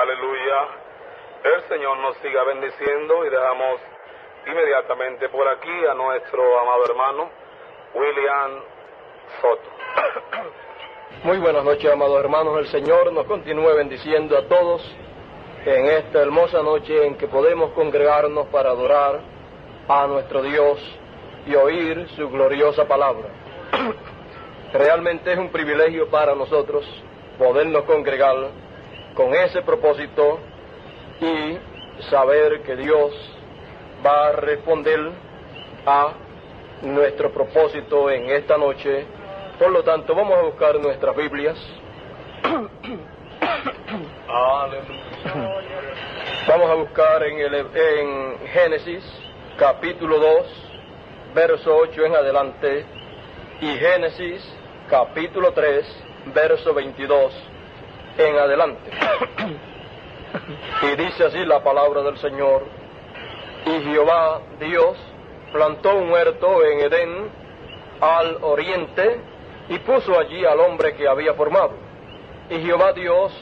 Aleluya. El Señor nos siga bendiciendo y dejamos inmediatamente por aquí a nuestro amado hermano William Soto. Muy buenas noches, amados hermanos. El Señor nos continúe bendiciendo a todos en esta hermosa noche en que podemos congregarnos para adorar a nuestro Dios y oír su gloriosa palabra. Realmente es un privilegio para nosotros podernos congregar con ese propósito y saber que Dios va a responder a nuestro propósito en esta noche. Por lo tanto, vamos a buscar nuestras Biblias. Vamos a buscar en Génesis, capítulo 2, verso 8 en adelante, y Génesis, capítulo 3, verso 22 en adelante. Y dice así la palabra del Señor: y Jehová Dios plantó un huerto en Edén al oriente y puso allí al hombre que había formado. Y Jehová Dios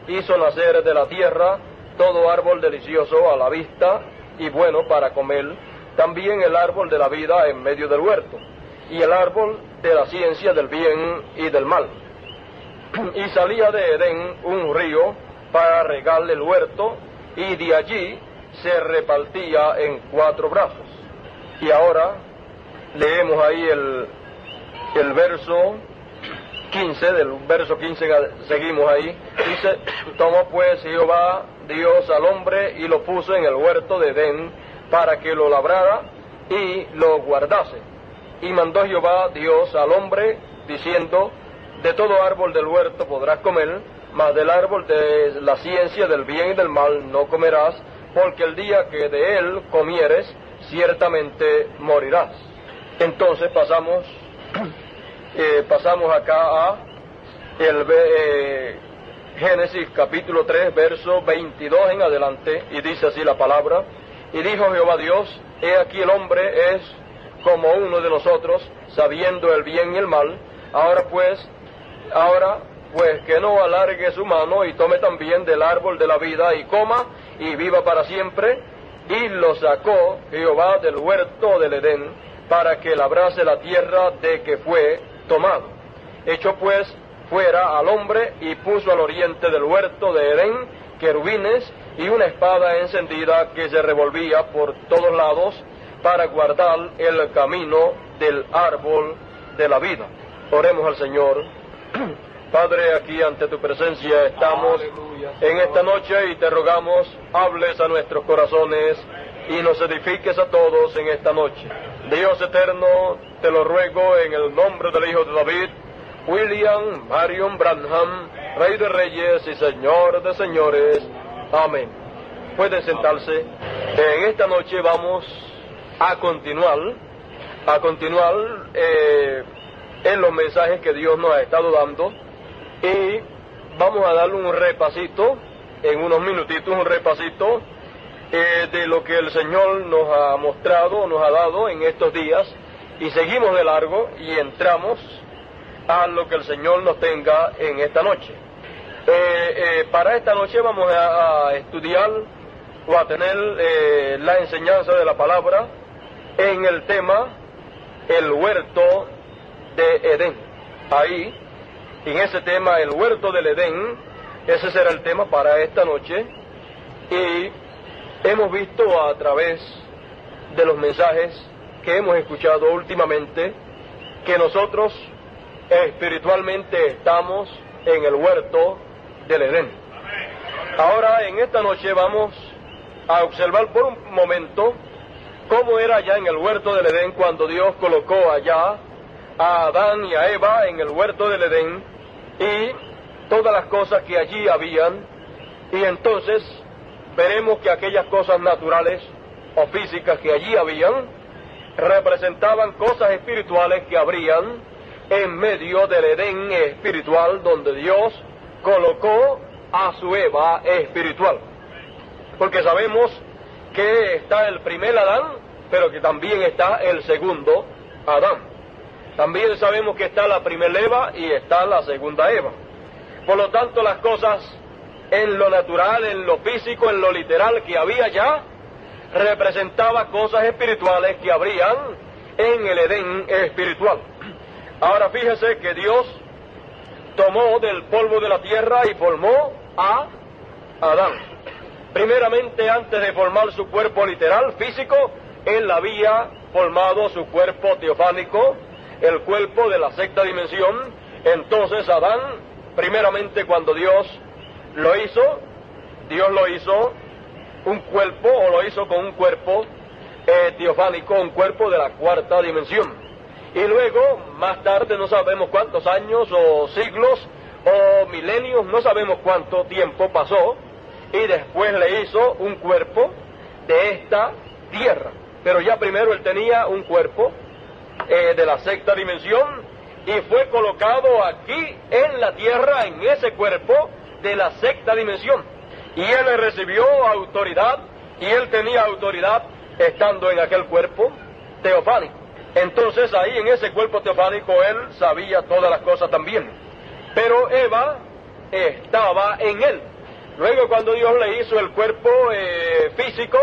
hizo nacer de la tierra todo árbol delicioso a la vista y bueno para comer, también el árbol de la vida en medio del huerto, y el árbol de la ciencia del bien y del mal. Y salía de Edén un río para regar el huerto, y de allí se repartía en 4 brazos. Y ahora leemos ahí el verso 15, del verso 15 seguimos ahí. Dice: tomó pues Jehová Dios al hombre y lo puso en el huerto de Edén para que lo labrara y lo guardase. Y mandó Jehová Dios al hombre diciendo: de todo árbol del huerto podrás comer, mas del árbol de la ciencia del bien y del mal no comerás, porque el día que de él comieres, ciertamente morirás. Entonces pasamos acá a Génesis capítulo 3, verso 22 en adelante, y dice así la palabra: y dijo Jehová Dios: he aquí el hombre es como uno de nosotros, sabiendo el bien y el mal. Ahora pues que no alargue su mano y tome también del árbol de la vida y coma y viva para siempre. Y lo sacó Jehová del huerto del Edén para que labrase la tierra de que fue tomado. Echó pues fuera al hombre y puso al oriente del huerto de Edén querubines y una espada encendida que se revolvía por todos lados para guardar el camino del árbol de la vida. Oremos al Señor. Padre, aquí ante tu presencia estamos en esta noche y te rogamos, hables a nuestros corazones y nos edifiques a todos en esta noche. Dios eterno, te lo ruego en el nombre del Hijo de David, William Marion Branham, Rey de Reyes y Señor de Señores. Amén. Pueden sentarse. En esta noche vamos a continuar en los mensajes que Dios nos ha estado dando, y vamos a darle un repasito, en unos minutitos, un repasito de lo que el Señor nos ha mostrado, nos ha dado en estos días, y seguimos de largo y entramos a lo que el Señor nos tenga en esta noche. Para esta noche vamos a estudiar o a tener la enseñanza de la palabra en el tema el huerto de Edén. Ahí, en ese tema, el huerto del Edén, ese será el tema para esta noche. Y hemos visto a través de los mensajes que hemos escuchado últimamente que nosotros espiritualmente estamos en el huerto del Edén. Ahora, en esta noche vamos a observar por un momento cómo era allá en el huerto del Edén cuando Dios colocó allá a Adán y a Eva en el huerto del Edén, y todas las cosas que allí habían. Y entonces veremos que aquellas cosas naturales o físicas que allí habían representaban cosas espirituales que habrían en medio del Edén espiritual, donde Dios colocó a su Eva espiritual. Porque sabemos que está el primer Adán, pero que también está el segundo Adán. También sabemos que está la primera Eva y está la segunda Eva. Por lo tanto, las cosas en lo natural, en lo físico, en lo literal que había ya, representaba cosas espirituales que habrían en el Edén espiritual. Ahora fíjese que Dios tomó del polvo de la tierra y formó a Adán. Primeramente, antes de formar su cuerpo literal, físico, Él había formado su cuerpo teofánico, el cuerpo de la sexta dimensión. Entonces Adán, primeramente cuando Dios lo hizo un cuerpo, o lo hizo con un cuerpo teofánico, un cuerpo de la cuarta dimensión. Y luego, más tarde, no sabemos cuántos años, o siglos, o milenios, no sabemos cuánto tiempo pasó, y después le hizo un cuerpo de esta tierra. Pero ya primero él tenía un cuerpo de la sexta dimensión, y fue colocado aquí en la tierra, en ese cuerpo de la sexta dimensión. Y él recibió autoridad, y él tenía autoridad estando en aquel cuerpo teofánico. Entonces ahí en ese cuerpo teofánico él sabía todas las cosas también. Pero Eva estaba en él. Luego cuando Dios le hizo el cuerpo físico,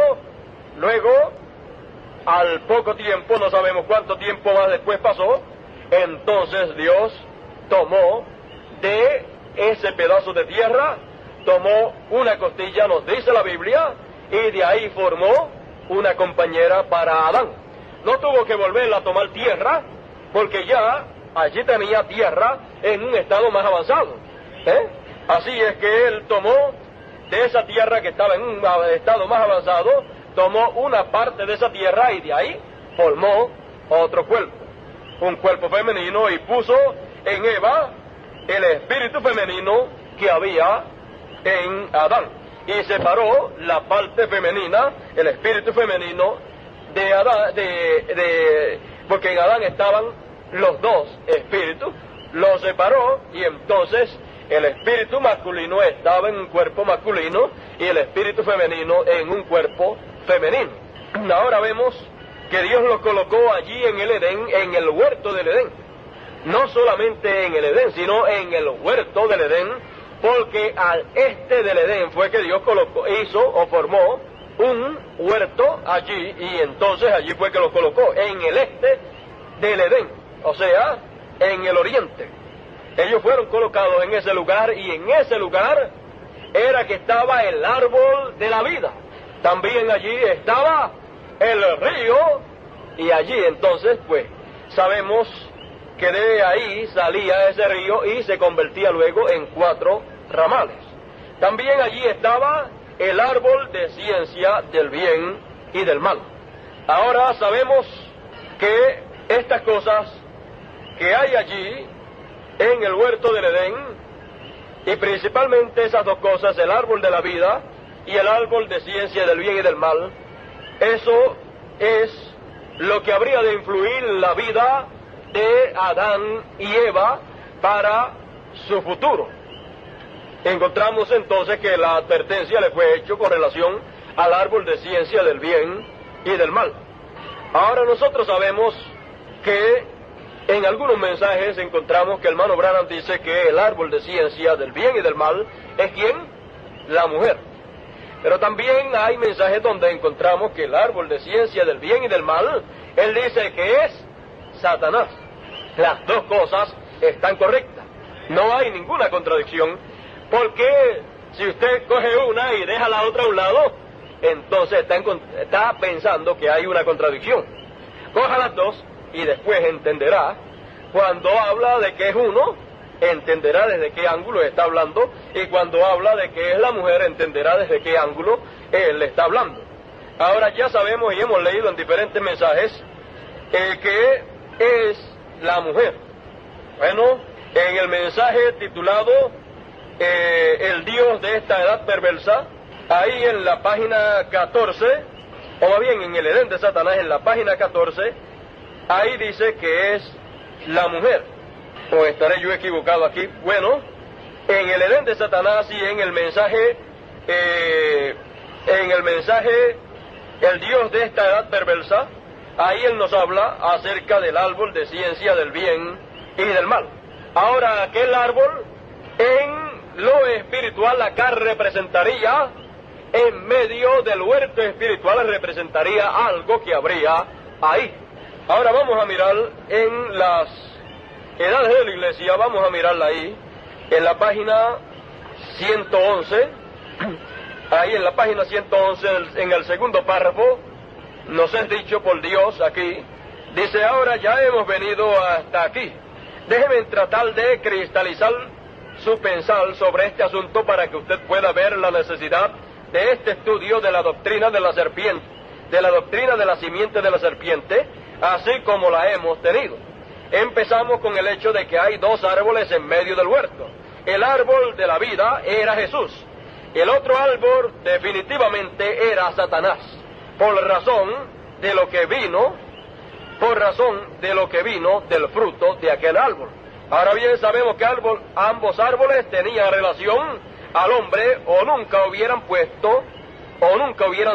luego al poco tiempo, no sabemos cuánto tiempo más después pasó, entonces Dios tomó de ese pedazo de tierra, tomó una costilla, nos dice la Biblia, y de ahí formó una compañera para Adán. No tuvo que volver a tomar tierra, porque ya allí tenía tierra en un estado más avanzado. Así es que él tomó de esa tierra que estaba en un estado más avanzado, tomó una parte de esa tierra y de ahí formó otro cuerpo, un cuerpo femenino, y puso en Eva el espíritu femenino que había en Adán, y separó la parte femenina, el espíritu femenino de Adán, porque en Adán estaban los dos espíritus, los separó, y entonces el espíritu masculino estaba en un cuerpo masculino y el espíritu femenino en un cuerpo femenino. Ahora vemos que Dios los colocó allí en el Edén, en el huerto del Edén. No solamente en el Edén, sino en el huerto del Edén, porque al este del Edén fue que Dios hizo o formó un huerto allí, y entonces allí fue que lo colocó, en el este del Edén, o sea, en el oriente. Ellos fueron colocados en ese lugar, y en ese lugar era que estaba el árbol de la vida. También allí estaba el río, y allí entonces, pues, sabemos que de ahí salía ese río y se convertía luego en 4 ramales. También allí estaba el árbol de ciencia del bien y del mal. Ahora sabemos que estas cosas que hay allí en el huerto del Edén, y principalmente esas dos cosas, el árbol de la vida y el árbol de ciencia del bien y del mal, eso es lo que habría de influir la vida de Adán y Eva para su futuro. Encontramos entonces que la advertencia le fue hecha con relación al árbol de ciencia del bien y del mal. Ahora nosotros sabemos que en algunos mensajes encontramos que el hermano Branham dice que el árbol de ciencia del bien y del mal es ¿quién? La mujer. Pero también hay mensajes donde encontramos que el árbol de ciencia del bien y del mal, él dice que es Satanás. Las dos cosas están correctas. No hay ninguna contradicción, porque si usted coge una y deja la otra a un lado, entonces está pensando que hay una contradicción. Coja las dos y después entenderá. Cuando habla de que es uno, entenderá desde qué ángulo está hablando, y cuando habla de que es la mujer, entenderá desde qué ángulo él le está hablando. Ahora ya sabemos y hemos leído en diferentes mensajes que es la mujer. Bueno, en el mensaje titulado El Dios de esta edad perversa, ahí en la página 14, o más bien en el Edén de Satanás, en la página 14, ahí dice que es la mujer. ¿O estaré yo equivocado aquí? Bueno, en el Edén de Satanás y en el mensaje El Dios de esta edad perversa, ahí él nos habla acerca del árbol de ciencia del bien y del mal. Ahora, aquel árbol en lo espiritual acá representaría, en medio del huerto espiritual representaría algo que habría ahí. Ahora vamos a mirar en las edades de la iglesia, vamos a mirarla ahí, en la página 111, ahí en la página 111, en el segundo párrafo, nos es dicho por Dios aquí, dice: ahora ya hemos venido hasta aquí. Déjeme tratar de cristalizar su pensar sobre este asunto para que usted pueda ver la necesidad de este estudio de la doctrina de la serpiente, de la doctrina de la simiente de la serpiente, así como la hemos tenido. Empezamos con el hecho de que hay dos árboles en medio del huerto. El árbol de la vida era Jesús. El otro árbol definitivamente era Satanás, por razón de lo que vino del fruto de aquel árbol. Ahora bien, sabemos que ambos árboles tenían relación al hombre, o nunca hubieran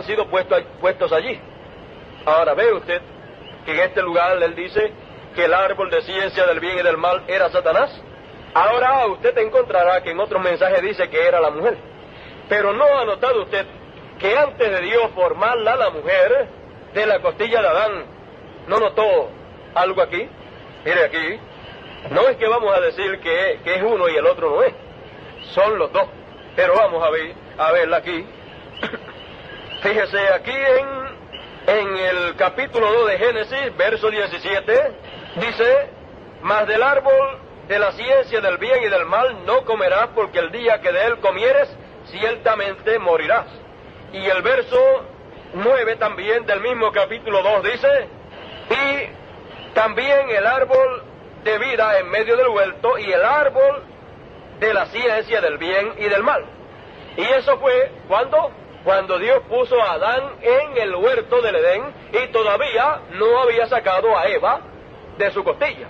sido puestos allí. Ahora ve usted que en este lugar él dice que el árbol de ciencia del bien y del mal era Satanás. Ahora usted encontrará que en otros mensajes dice que era la mujer. Pero ¿no ha notado usted que antes de Dios formarla la mujer de la costilla de Adán, no notó algo aquí? Mire aquí, no es que vamos a decir que es uno y el otro no es, son los dos, pero vamos a verla aquí. Fíjese aquí en el capítulo 2 de Génesis, verso 17, dice: mas del árbol de la ciencia del bien y del mal no comerás, porque el día que de él comieres, ciertamente morirás. Y el verso 9 también del mismo capítulo 2 dice: y también el árbol de vida en medio del huerto, y el árbol de la ciencia del bien y del mal. Y eso fue cuando Dios puso a Adán en el huerto del Edén, y todavía no había sacado a Eva de su costilla,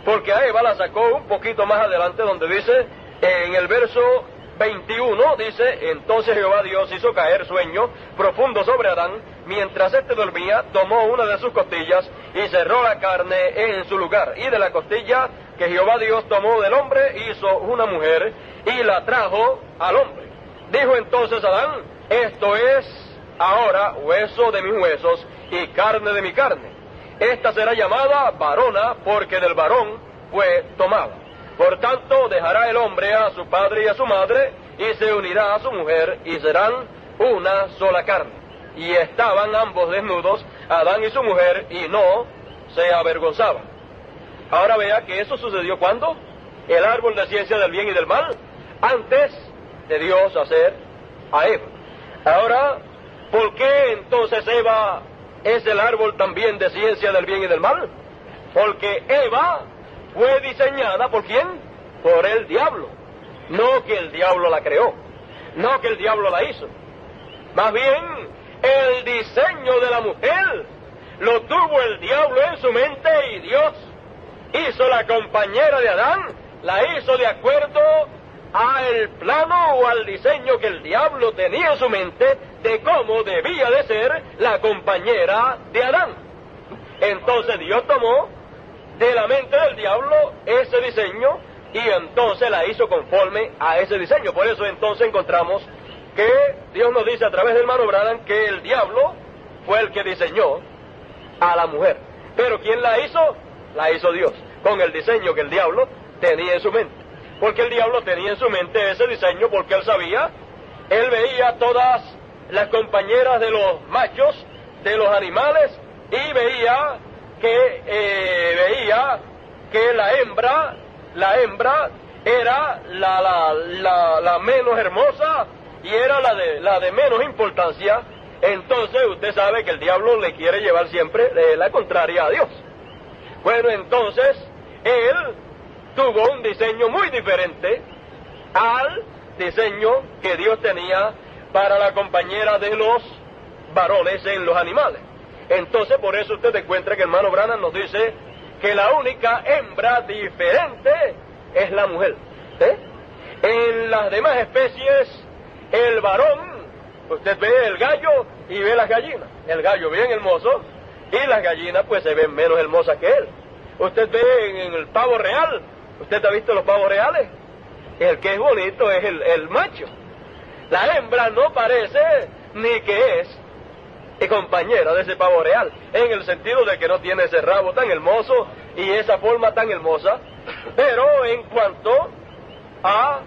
porque a Eva la sacó un poquito más adelante, donde dice en el verso 21, dice: entonces Jehová Dios hizo caer sueño profundo sobre Adán, mientras éste dormía, tomó una de sus costillas y cerró la carne en su lugar, y de la costilla que Jehová Dios tomó del hombre hizo una mujer y la trajo al hombre. Dijo entonces Adán: esto es ahora hueso de mis huesos y carne de mi carne. Esta será llamada varona, porque del varón fue tomada. Por tanto, dejará el hombre a su padre y a su madre, y se unirá a su mujer, y serán una sola carne. Y estaban ambos desnudos, Adán y su mujer, y no se avergonzaban. Ahora vea que eso sucedió ¿cuándo? El árbol de ciencia del bien y del mal, antes de Dios hacer a Eva. Ahora, ¿por qué entonces Eva es el árbol también de ciencia del bien y del mal? Porque Eva fue diseñada ¿por quién? Por el diablo. No que el diablo la creó, no que el diablo la hizo. Más bien, el diseño de la mujer lo tuvo el diablo en su mente, y Dios hizo la compañera de Adán, la hizo de acuerdo al plano o al diseño que el diablo tenía en su mente de cómo debía de ser la compañera de Adán. Entonces Dios tomó de la mente del diablo ese diseño y entonces la hizo conforme a ese diseño. Por eso entonces encontramos que Dios nos dice a través del hermano Branham que el diablo fue el que diseñó a la mujer. Pero ¿quién la hizo? La hizo Dios, con el diseño que el diablo tenía en su mente. Porque el diablo tenía en su mente ese diseño porque él veía todas las compañeras de los machos, de los animales, y veía que la hembra era la menos hermosa y era la de menos importancia. Entonces usted sabe que el diablo le quiere llevar siempre la contraria a Dios. Bueno, entonces él tuvo un diseño muy diferente al diseño que Dios tenía para la compañera de los varones en los animales. Entonces por eso usted encuentra que el hermano Branham nos dice que la única hembra diferente es la mujer. En las demás especies, el varón, usted ve el gallo y ve las gallinas. El gallo bien hermoso y las gallinas pues se ven menos hermosas que él. Usted ve en el pavo real, ¿usted ha visto los pavos reales? El que es bonito es el macho. La hembra no parece ni que es compañera de ese pavo real, en el sentido de que no tiene ese rabo tan hermoso y esa forma tan hermosa. Pero en cuanto a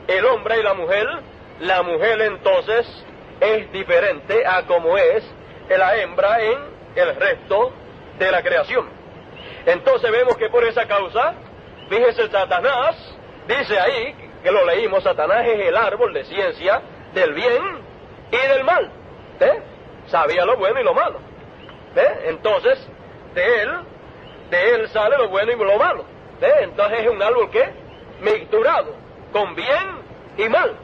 el hombre y la mujer entonces es diferente a como es la hembra en el resto de la creación. Entonces vemos que por esa causa, fíjese, Satanás, dice ahí, que lo leímos, Satanás es el árbol de ciencia del bien y del mal. Sabía lo bueno y lo malo. Entonces, de él sale lo bueno y lo malo. Entonces es un árbol que mixturado con bien y mal.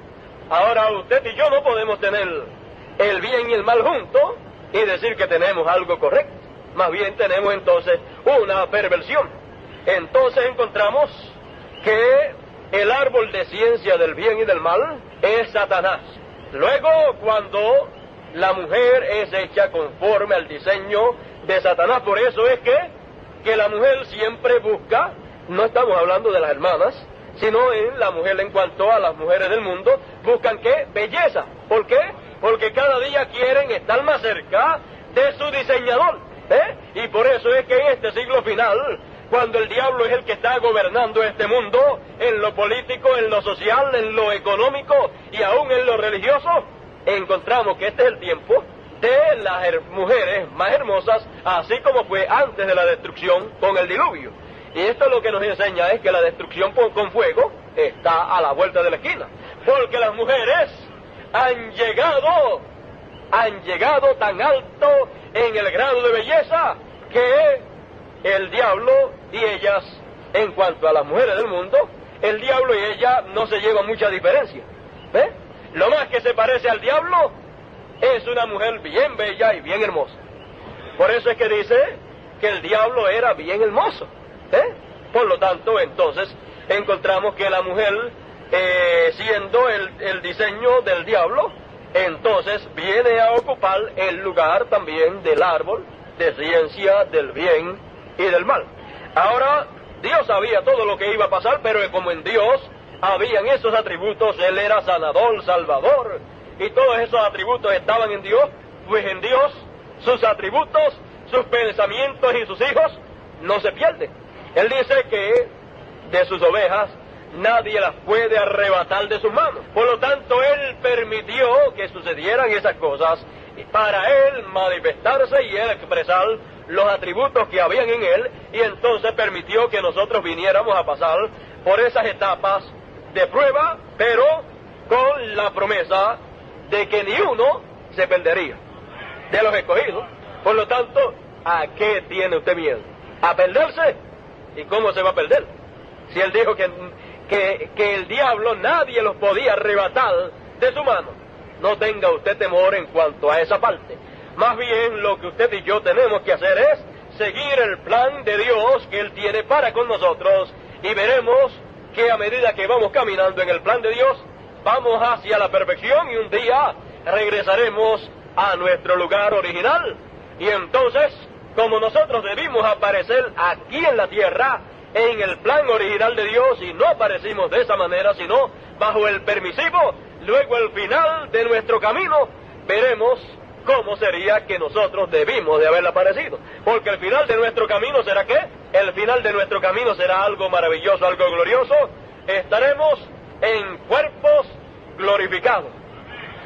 Ahora usted y yo no podemos tener el bien y el mal juntos y decir que tenemos algo correcto. Más bien tenemos entonces una perversión. Entonces encontramos que el árbol de ciencia del bien y del mal es Satanás. Luego, cuando la mujer es hecha conforme al diseño de Satanás, por eso es que la mujer siempre busca, no estamos hablando de las hermanas, sino en la mujer en cuanto a las mujeres del mundo, buscan ¿qué? Belleza. ¿Por qué? Porque cada día quieren estar más cerca de su diseñador. Y por eso es que en este siglo final, cuando el diablo es el que está gobernando este mundo, en lo político, en lo social, en lo económico y aún en lo religioso, encontramos que este es el tiempo de las mujeres más hermosas, así como fue antes de la destrucción con el diluvio. Y esto lo que nos enseña es que la destrucción con fuego está a la vuelta de la esquina, porque las mujeres han llegado tan alto en el grado de belleza que el diablo y ellas, en cuanto a las mujeres del mundo, el diablo y ella no se llevan mucha diferencia. Lo más que se parece al diablo es una mujer bien bella y bien hermosa. Por eso es que dice que el diablo era bien hermoso. Por lo tanto, entonces, encontramos que la mujer, siendo el diseño del diablo, entonces viene a ocupar el lugar también del árbol de ciencia del bien y del mal. Ahora, Dios sabía todo lo que iba a pasar, pero como en Dios habían esos atributos, Él era sanador, salvador, y todos esos atributos estaban en Dios, pues en Dios sus atributos, sus pensamientos y sus hijos no se pierden. Él dice que de sus ovejas nadie las puede arrebatar de sus manos. Por lo tanto, Él permitió que sucedieran esas cosas para Él manifestarse y Él expresar los atributos que habían en Él, y entonces permitió que nosotros viniéramos a pasar por esas etapas de prueba, pero con la promesa de que ni uno se perdería de los escogidos. Por lo tanto, ¿a qué tiene usted miedo? ¿A perderse? ¿Y cómo se va a perder? Si Él dijo que el diablo nadie los podía arrebatar de su mano. No tenga usted temor en cuanto a esa parte. Más bien lo que usted y yo tenemos que hacer es seguir el plan de Dios que Él tiene para con nosotros, y veremos que a medida que vamos caminando en el plan de Dios, vamos hacia la perfección y un día regresaremos a nuestro lugar original. Y entonces, como nosotros debimos aparecer aquí en la tierra, en el plan original de Dios, y no aparecimos de esa manera, sino bajo el permisivo, luego al final de nuestro camino, veremos cómo sería que nosotros debimos de haber aparecido. Porque el final de nuestro camino será ¿qué? El final de nuestro camino será algo maravilloso, algo glorioso. Estaremos en cuerpos glorificados.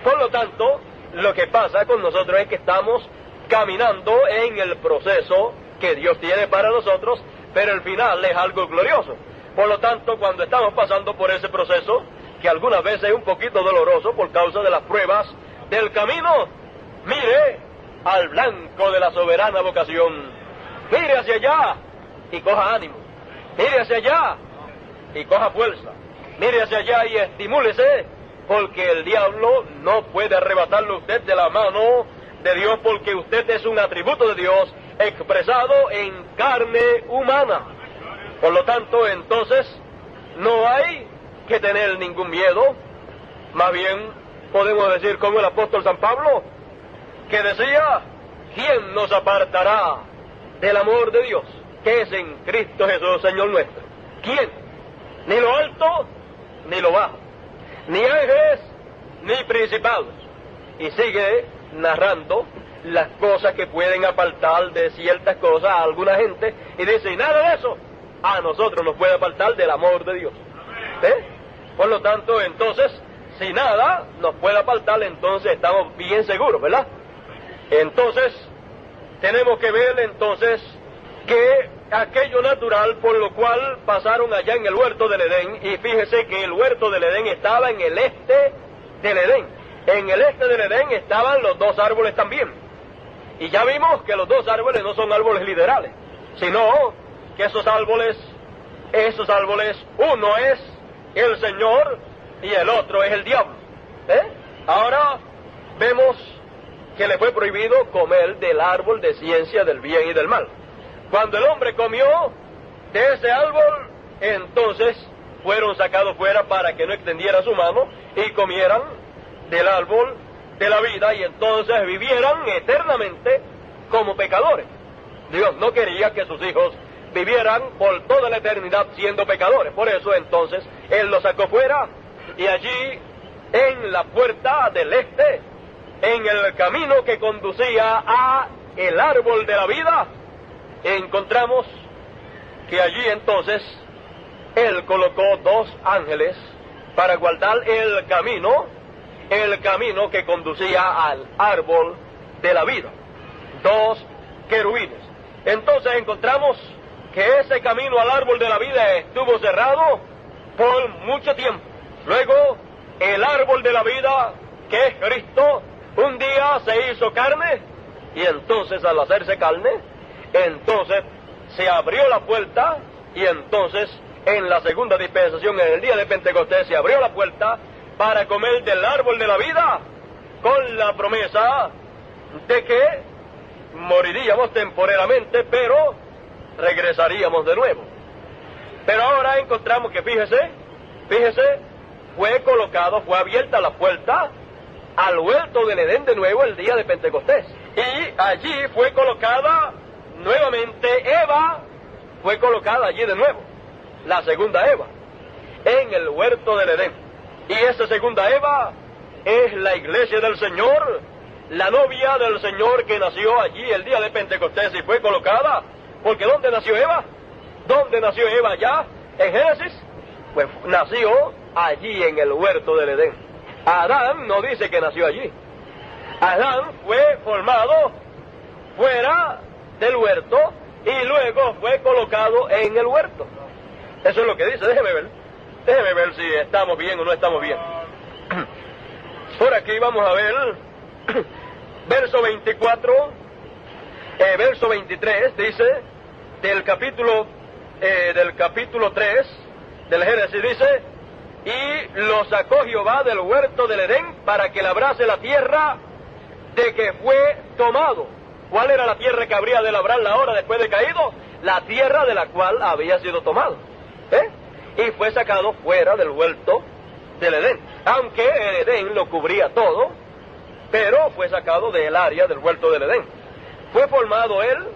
Por lo tanto, lo que pasa con nosotros es que estamos caminando en el proceso que Dios tiene para nosotros, pero el final es algo glorioso. Por lo tanto, cuando estamos pasando por ese proceso, que algunas veces es un poquito doloroso por causa de las pruebas del camino, mire al blanco de la soberana vocación. Mire hacia allá y coja ánimo. Mire hacia allá y coja fuerza. Mire hacia allá y estimúlese, porque el diablo no puede arrebatarlo usted de la mano de Dios, porque usted es un atributo de Dios expresado en carne humana. Por lo tanto, entonces, no hay que tener ningún miedo. Más bien, podemos decir como el apóstol San Pablo, que decía: ¿quién nos apartará del amor de Dios, que es en Cristo Jesús, Señor nuestro? ¿Quién? Ni lo alto, ni lo bajo, ni ángeles, ni principados. Y sigue narrando las cosas que pueden apartar de ciertas cosas a alguna gente, y dice, y nada de eso a nosotros nos puede apartar del amor de Dios. Por lo tanto, entonces, si nada nos puede apartar, entonces estamos bien seguros, ¿verdad? Entonces, tenemos que ver entonces que aquello natural por lo cual pasaron allá en el huerto del Edén, y fíjese que el huerto del Edén estaba en el este del Edén. En el este del Edén estaban los dos árboles también. Y ya vimos que los dos árboles no son árboles literales, sino que esos árboles, uno es el Señor y el otro es el diablo. Ahora vemos que le fue prohibido comer del árbol de ciencia del bien y del mal. Cuando el hombre comió de ese árbol, entonces fueron sacados fuera para que no extendiera su mano y comieran del árbol de la vida, y entonces vivieran eternamente como pecadores. Dios no quería que sus hijos vivieran por toda la eternidad siendo pecadores. Por eso entonces Él los sacó fuera, y allí en la puerta del este, en el camino que conducía a el árbol de la vida, encontramos que allí entonces Él colocó dos ángeles para guardar el camino que conducía al árbol de la vida, dos querubines. Entonces encontramos que ese camino al árbol de la vida estuvo cerrado por mucho tiempo. Luego, el árbol de la vida, que es Cristo, un día se hizo carne, y entonces al hacerse carne, entonces se abrió la puerta, y entonces en la segunda dispensación, en el día de Pentecostés, se abrió la puerta para comer del árbol de la vida, con la promesa de que moriríamos temporalmente, pero regresaríamos de nuevo. Pero ahora encontramos que, fíjese, fue abierta la puerta al huerto del Edén de nuevo el día de Pentecostés. Y allí fue colocada nuevamente Eva, fue colocada allí de nuevo, la segunda Eva, en el huerto del Edén. Y esa segunda Eva es la iglesia del Señor, la novia del Señor que nació allí el día de Pentecostés y fue colocada. Porque ¿dónde nació Eva? ¿Dónde nació Eva allá en Génesis? Pues nació allí en el huerto del Edén. Adán no dice que nació allí. Adán fue formado fuera del huerto y luego fue colocado en el huerto. Eso es lo que dice. Déjeme ver si estamos bien o no estamos bien. Por aquí vamos a ver verso 24, verso 23, dice, del capítulo 3 del Génesis, dice, y lo sacó Jehová del huerto del Edén para que labrase la tierra de que fue tomado. ¿Cuál era la tierra que habría de labrarla ahora después de caído? La tierra de la cual había sido tomado. Y fue sacado fuera del huerto del Edén. Aunque el Edén lo cubría todo, pero fue sacado del área del huerto del Edén. Fue formado él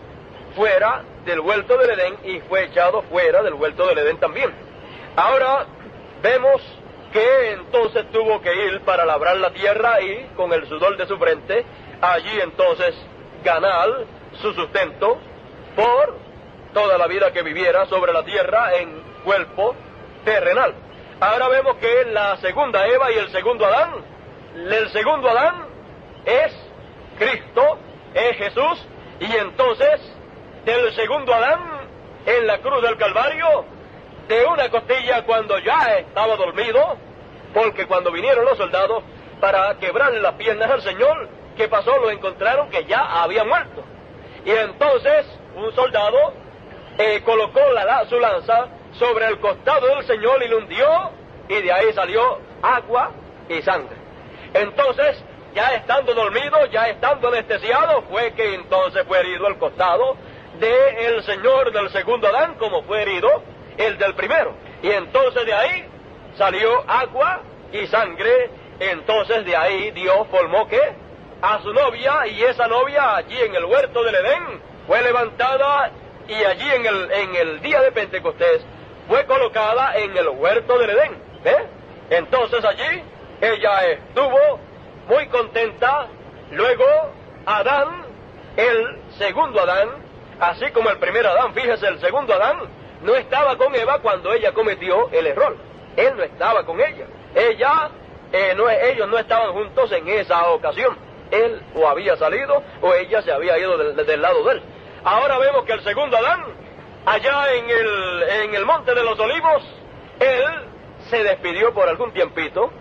fuera del huerto del Edén y fue echado fuera del huerto del Edén también. Ahora vemos que entonces tuvo que ir para labrar la tierra y con el sudor de su frente, allí entonces ganar su sustento por toda la vida que viviera sobre la tierra en cuerpo terrenal. Ahora vemos que la segunda Eva y el segundo Adán es Cristo, es Jesús, y entonces del segundo Adán en la cruz del Calvario, de una costilla cuando ya estaba dormido, porque cuando vinieron los soldados para quebrarle las piernas al Señor, ¿qué pasó? Lo encontraron que ya había muerto. Y entonces un soldado colocó su lanza sobre el costado del Señor y lo hundió, y de ahí salió agua y sangre. Entonces, ya estando dormido, ya estando anestesiado, fue que entonces fue herido el costado del Señor del segundo Adán, como fue herido el del primero. Y entonces de ahí salió agua y sangre. Entonces de ahí Dios formó ¿qué? A su novia, y esa novia allí en el huerto del Edén fue levantada, y allí en el día de Pentecostés fue colocada en el huerto del Edén. Entonces allí ella estuvo muy contenta. Luego Adán, el segundo Adán, así como el primer Adán, fíjese, el segundo Adán no estaba con Eva cuando ella cometió el error. Él no estaba con ella. Ellos no estaban juntos en esa ocasión. Él o había salido o ella se había ido del lado de él. Ahora vemos que el segundo Adán, allá en el Monte de los Olivos, él se despidió por algún tiempito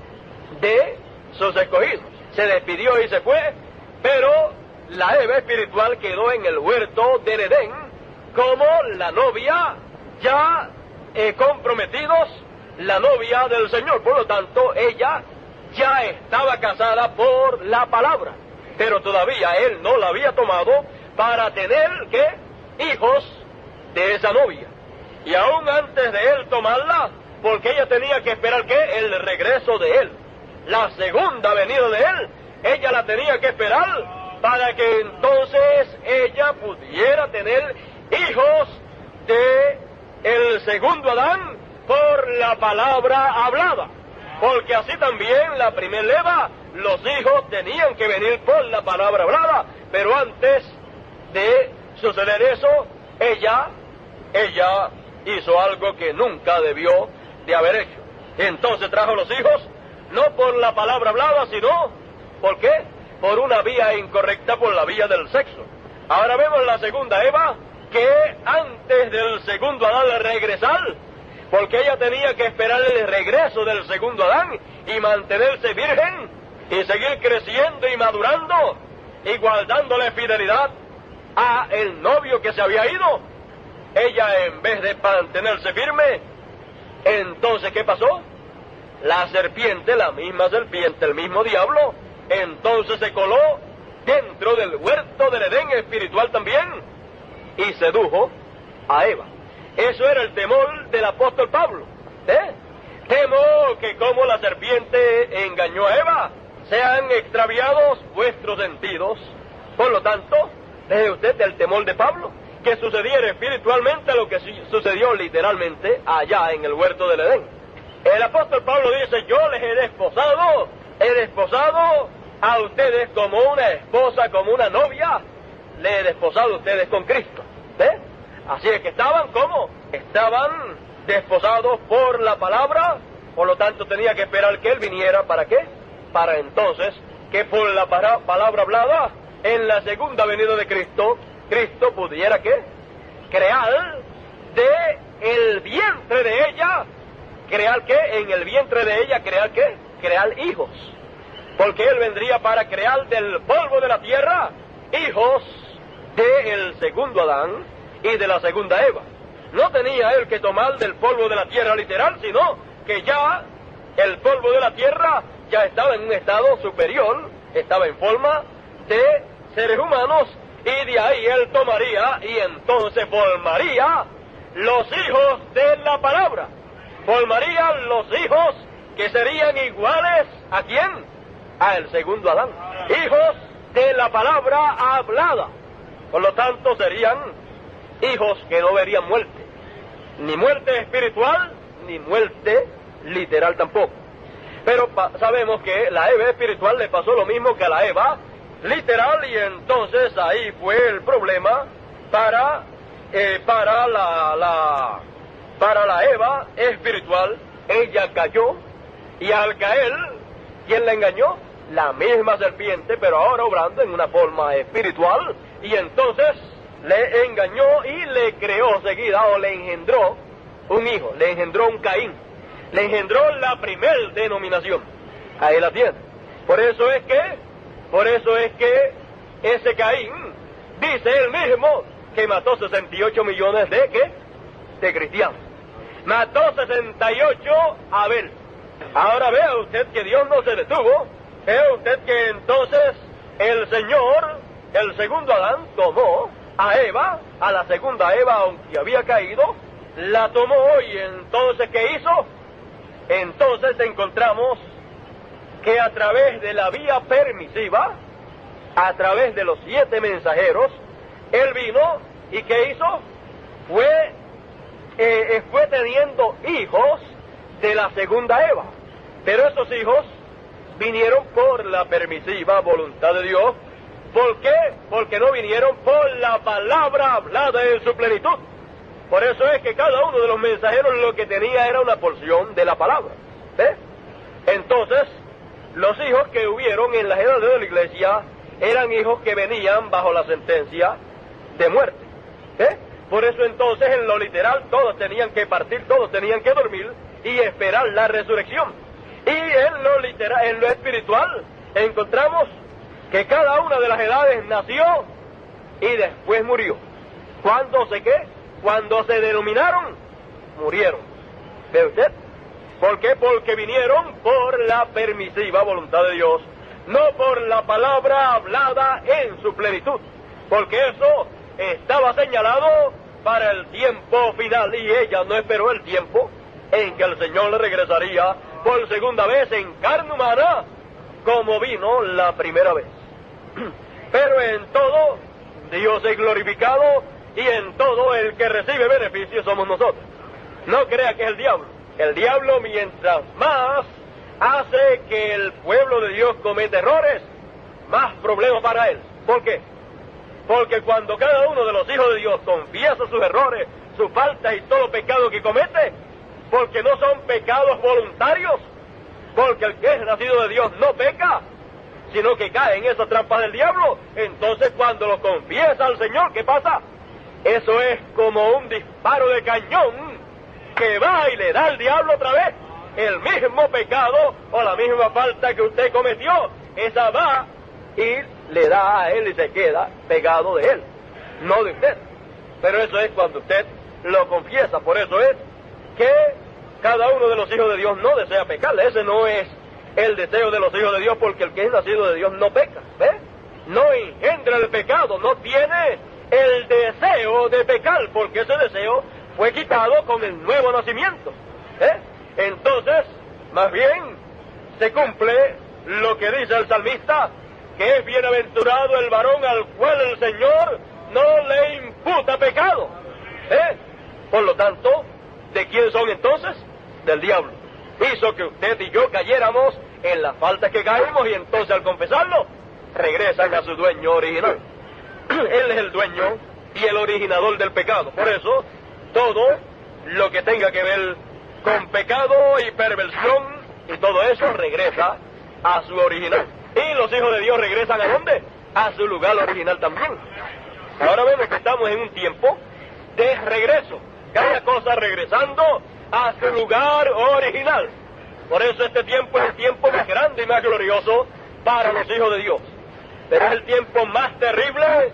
de sus escogidos. Se despidió y se fue, pero la Eva espiritual quedó en el huerto del Edén como la novia ya comprometidos, la novia del Señor. Por lo tanto, ella ya estaba casada por la palabra, pero todavía él no la había tomado para tener, hijos de esa novia. Y aún antes de él tomarla, porque ella tenía que esperar, el regreso de él, la segunda venida de él, ella la tenía que esperar para que entonces ella pudiera tener hijos de el segundo Adán por la palabra hablada. Porque así también la primera Eva, los hijos tenían que venir por la palabra hablada, pero antes de suceder eso, ella hizo algo que nunca debió de haber hecho. Entonces trajo los hijos, no por la palabra hablada, sino, ¿por qué? Por una vía incorrecta, por la vía del sexo. Ahora vemos la segunda Eva, que antes del segundo Adán regresar, porque ella tenía que esperar el regreso del segundo Adán y mantenerse virgen y seguir creciendo y madurando y guardándole fidelidad a el novio que se había ido. Ella, en vez de mantenerse firme, entonces ¿qué pasó? La serpiente, la misma serpiente, el mismo diablo, entonces se coló dentro del huerto del Edén espiritual también y sedujo a Eva. Eso era el temor del apóstol Pablo. Temo que como la serpiente engañó a Eva, sean extraviados vuestros sentidos. Por lo tanto, deje usted del temor de Pablo, que sucediera espiritualmente lo que sucedió literalmente allá en el huerto del Edén. El apóstol Pablo dice, yo les he desposado a ustedes como una esposa, como una novia, le he desposado a ustedes con Cristo. Así es que estaban desposados por la palabra, por lo tanto tenía que esperar que Él viniera, ¿para qué? Para entonces, que por la palabra hablada, en la segunda venida de Cristo, Cristo pudiera, crear de el vientre de ella, en el vientre de ella, crear hijos. Porque Él vendría para crear del polvo de la tierra, hijos del segundo Adán y de la segunda Eva. No tenía Él que tomar del polvo de la tierra literal, sino que ya el polvo de la tierra ya estaba en un estado superior, estaba en forma de seres humanos, y de ahí Él tomaría y entonces formaría los hijos de la palabra. Formaría los hijos que serían iguales ¿a quién? Al segundo Adán. Hijos de la palabra hablada. Por lo tanto serían hijos que no verían muerte. Ni muerte espiritual, ni muerte literal tampoco. Pero sabemos que la Eva espiritual le pasó lo mismo que a la Eva literal, y entonces ahí fue el problema para la Eva espiritual. Ella cayó, y al caer, ¿quién la engañó? La misma serpiente, pero ahora obrando en una forma espiritual, y entonces le engañó y le creó seguida, o le engendró un hijo, le engendró un Caín, le engendró la primer denominación. Ahí la tiene. Por eso es que ese Caín, dice él mismo, que mató 68 millones de cristianos. Mató 68 a Abel. Ahora vea usted que Dios no se detuvo. Vea usted que entonces el Señor, el segundo Adán, tomó a Eva, a la segunda Eva, aunque había caído, la tomó, y entonces ¿qué hizo? Entonces encontramos que a través de la vía permisiva, a través de los 7 mensajeros, Él vino, y ¿qué hizo? Fue teniendo hijos de la segunda Eva. Pero esos hijos vinieron por la permisiva voluntad de Dios. ¿Por qué? Porque no vinieron por la palabra hablada en su plenitud. Por eso es que cada uno de los mensajeros lo que tenía era una porción de la palabra. Entonces, los hijos que hubieron en las edades de la iglesia eran hijos que venían bajo la sentencia de muerte. Por eso entonces en lo literal todos tenían que partir, todos tenían que dormir y esperar la resurrección. Y en lo literal, en lo espiritual, encontramos que cada una de las edades nació y después murió. ¿Cuándo se qué? Cuando se denominaron, murieron. ¿Ve usted? ¿Por qué? Porque vinieron por la permisiva voluntad de Dios, no por la palabra hablada en su plenitud. Porque eso estaba señalado para el tiempo final y ella no esperó el tiempo en que el Señor le regresaría por segunda vez en carne humana como vino la primera vez. Pero en todo Dios es glorificado y en todo el que recibe beneficios somos nosotros. No crea que es el diablo. El diablo, mientras más hace que el pueblo de Dios cometa errores, más problemas para él. ¿Por qué? Porque cuando cada uno de los hijos de Dios confiesa sus errores, sus faltas y todo pecado que comete, porque no son pecados voluntarios, porque el que es nacido de Dios no peca, sino que cae en esa trampa del diablo. Entonces cuando lo confiesa al Señor, ¿qué pasa? Eso es como un disparo de cañón que va y le da al diablo otra vez el mismo pecado o la misma falta que usted cometió. Esa va y le da a él y se queda pegado de él, no de usted. Pero eso es cuando usted lo confiesa. Por eso es que cada uno de los hijos de Dios no desea pecarle. Ese no es el deseo de los hijos de Dios, porque el que es nacido de Dios no peca. ¿Ve? No engendra el pecado, no tiene el deseo de pecar, porque ese deseo fue quitado con el nuevo nacimiento. Entonces, más bien, se cumple lo que dice el salmista, que es bienaventurado el varón al cual el Señor no le imputa pecado. Por lo tanto, ¿de quién son entonces? Del diablo. Hizo que usted y yo cayéramos en las faltas que caímos y entonces al confesarlo, regresan a su dueño original. Él es el dueño y el originador del pecado. Por eso, todo lo que tenga que ver con pecado y perversión y todo eso regresa a su original. Y los hijos de Dios regresan ¿a dónde? A su lugar original también. Ahora vemos que estamos en un tiempo de regreso. Cada cosa regresando a su lugar original. Por eso este tiempo es el tiempo más grande y más glorioso para los hijos de Dios. Pero es el tiempo más terrible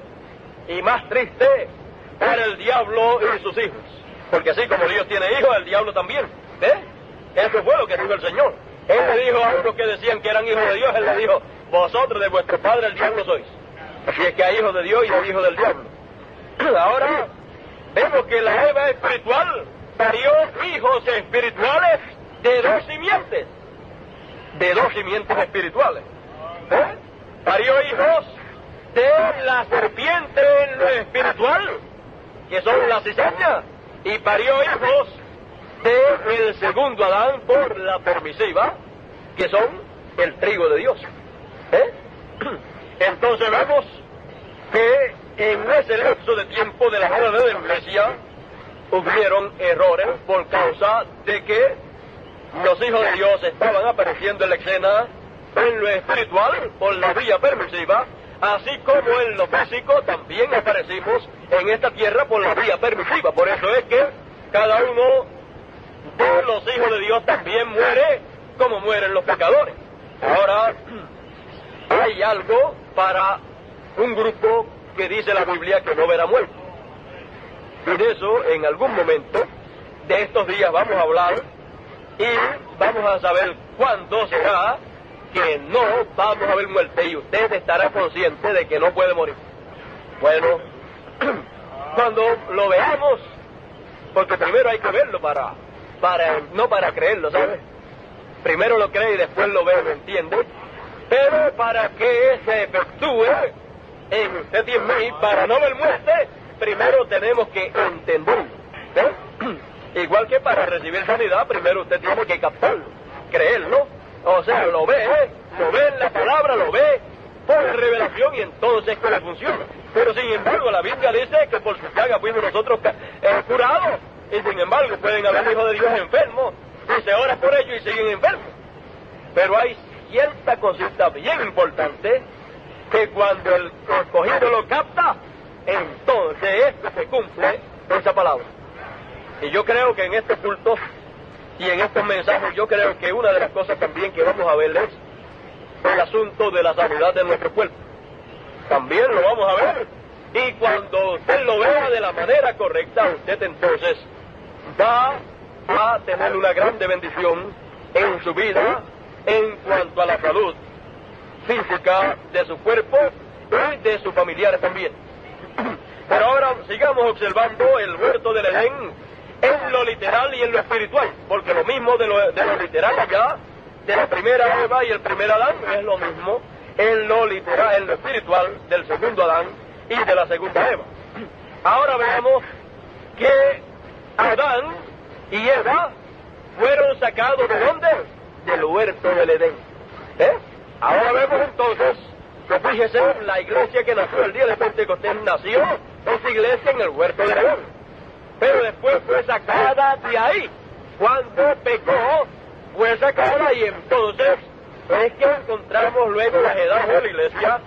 y más triste para el diablo y sus hijos. Porque así como Dios tiene hijos, el diablo también. Eso fue lo que dijo el Señor. Él le dijo a unos que decían que eran hijos de Dios, Él le dijo, vosotros de vuestro padre el diablo sois. Así es que hay hijos de Dios y hay hijos del diablo. Ahora vemos que la Eva espiritual parió hijos espirituales de dos simientes. De dos simientes espirituales. Parió hijos de la serpiente en lo espiritual, que son la cizaña, y parió hijos del segundo Adán por la permisiva, que son el trigo de Dios. Entonces vemos que en ese lapso de tiempo de la era de la iglesia hubieron errores por causa de que los hijos de Dios estaban apareciendo en la escena en lo espiritual por la vía permisiva, así como en lo físico también aparecimos en esta tierra por la vía permisiva. Por eso es que cada uno de los hijos de Dios también muere como mueren los pecadores. Ahora, hay algo para un grupo que dice la Biblia que no verá muerte. Y de eso, en algún momento de estos días vamos a hablar y vamos a saber cuándo será que no vamos a ver muerte y usted estará consciente de que no puede morir. Bueno, cuando lo veamos, porque primero hay que verlo no para creerlo, ¿sabes? Primero lo cree y después lo ve, ¿me entiende? Pero para que se efectúe en usted y en mí, para no ver muerte, primero tenemos que entenderlo. Igual que para recibir sanidad, primero usted tiene que captarlo, creerlo O sea, lo ve en la palabra, lo ve por revelación y entonces que le funciona. Pero sin embargo, la Biblia dice que por sus llagas fuimos nosotros curados. Y sin embargo, pueden haber hijos de Dios enfermos y se ora por ellos y siguen enfermos. Pero hay cierta cosita bien importante que cuando el escogido lo capta, entonces esto se cumple esa palabra. Y yo creo que en este culto y en estos mensajes, yo creo que una de las cosas también que vamos a ver es el asunto de la sanidad de nuestro cuerpo. También lo vamos a ver. Y cuando usted lo vea de la manera correcta, usted entonces va a tener una grande bendición en su vida en cuanto a la salud física de su cuerpo y de sus familiares también. Pero ahora sigamos observando el huerto del Edén en lo literal y en lo espiritual, porque lo mismo de lo literal allá, de la primera Eva y el primer Adán, es lo mismo en lo literal, en lo espiritual del segundo Adán y de la segunda Eva. Ahora veamos que Adán y Eva fueron sacados ¿de dónde? Del huerto del Edén. Ahora vemos entonces que fíjese, la iglesia que nació el día de Pentecostés nació esa iglesia en el huerto del Edén. Pero después fue sacada de ahí. Cuando pecó, fue sacada y entonces es que encontramos luego las edades de la iglesia,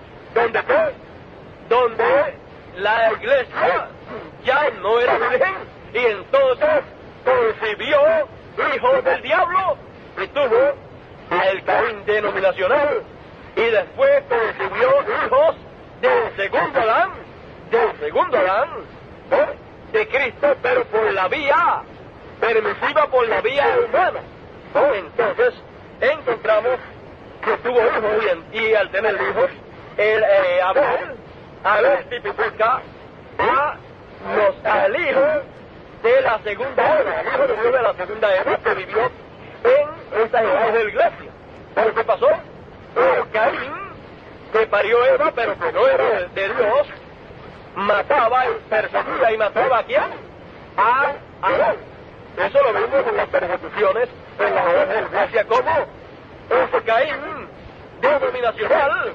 donde la iglesia ya no era virgen y entonces concibió hijos del diablo y tuvo el Caín denominacional y después concibió hijos del segundo Adán, de Cristo, pero por la vía permisiva, por la vía humana. Entonces encontramos que tuvo hijos y al tener hijos, Abel tipifica al hijo de la segunda Eva, el hijo de la segunda Eva que vivió en estas edades de la iglesia. ¿Pero qué pasó? Caín, que parió Eva, pero que no era de Dios, mataba y perseguía y mataba a quién? A Abel. Eso lo vimos en las persecuciones en las edades de la iglesia, como ese Caín denominacional,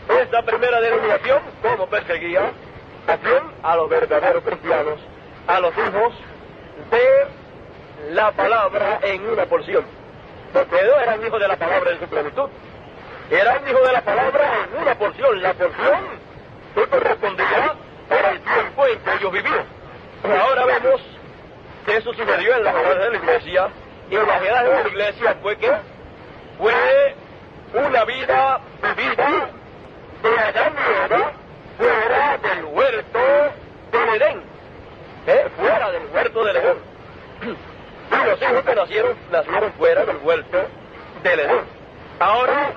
esa primera denominación, como perseguía a quién? A los verdaderos cristianos, a los hijos de la palabra en una porción. Porque ellos eran hijos de la palabra en su plenitud. Eran hijos de la palabra en una porción. La porción que correspondía para el tiempo en que ellos vivían. Ahora vemos que eso sucedió en las edades de la iglesia. Y en las edades de la iglesia fue una vida vivida de Adán y Eva fuera del huerto del Edén. Fuera del huerto del Edén. Y los hijos que nacieron fuera del huerto del Edén. Ahora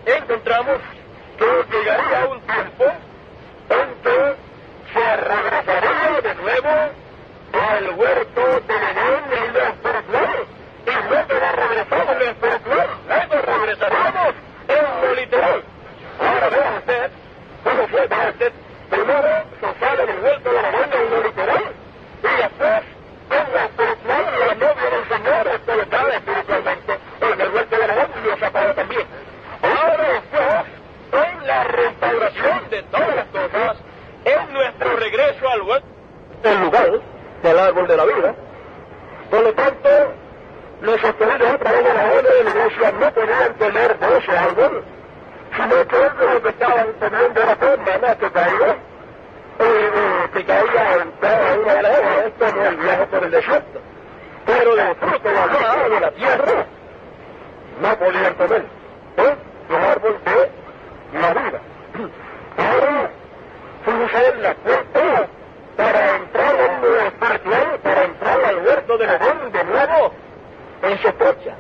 encontramos que llegaría un tiempo en que se regresaría de nuevo al huerto del Edén en lo espiritual. Y luego regresamos en lo espiritual, luego regresaríamos en lo literal. Ahora vea usted cómo fue usted. Primero se sale del huerto del Edén en lo literal y después en lo espiritual la novia del Señor es colocada espiritualmente en el huerto del Edén y lo separó también. Ahora después, en la restauración de todas las cosas, en nuestro regreso al huerto, el lugar del árbol de la vida. Por lo tanto, los sostenidos a través de la orden de la iglesia no podían tener de ese árbol, sino que ellos lo que estaban teniendo era por maná que caía en cada una de las aguas. Esto no es el viaje por el desierto, pero del fruto de la tierra no podían comer. El árbol de la vida. Ahora, fíjense la puerta para entrar en lo espiritual, para entrar al huerto del Edén de nuevo en su estrecha.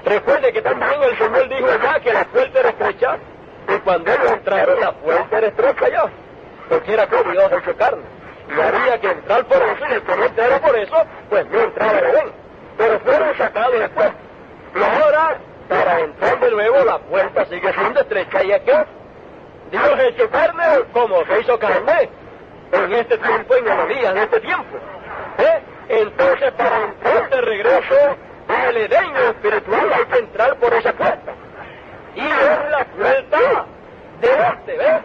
Recuerde que también el Señor dijo ya que la puerta era estrecha, y cuando ellos entraron la puerta era estrecha ya, porque era como Dios hecho carne, y había que entrar por eso, y el que no entrara por eso, pues no entraba en Edén, pero fueron sacados después. Y ahora, para entrar de nuevo, la puerta sigue siendo estrecha, y es que Dios hecho carne como se hizo carne en este tiempo, en Ananías, en este tiempo. Entonces, para entrar de regreso del Edén espiritual hay que entrar por esa puerta. Y es la puerta del este, ¿ves?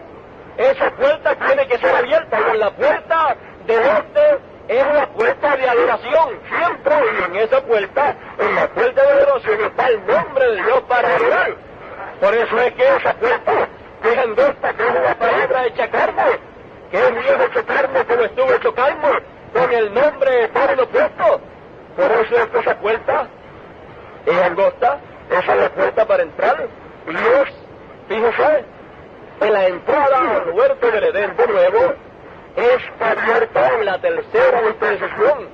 Esa puerta tiene que ser abierta, y en la puerta del este es la puerta de adoración, siempre, y en esa puerta, en la puerta de adoración está el nombre de Dios para adorar. Por eso es que esa puerta, que es angosta, que es una palabra hecha carne, que es Dios hecho carne, como estuvo hecho carne, con el nombre eterno puesto. Por eso es que esa puerta es angosta, esa es la puerta para entrar, y es, fíjese, en la entrada al huerto del Edén de nuevo, es abierta en la tercera dispensación,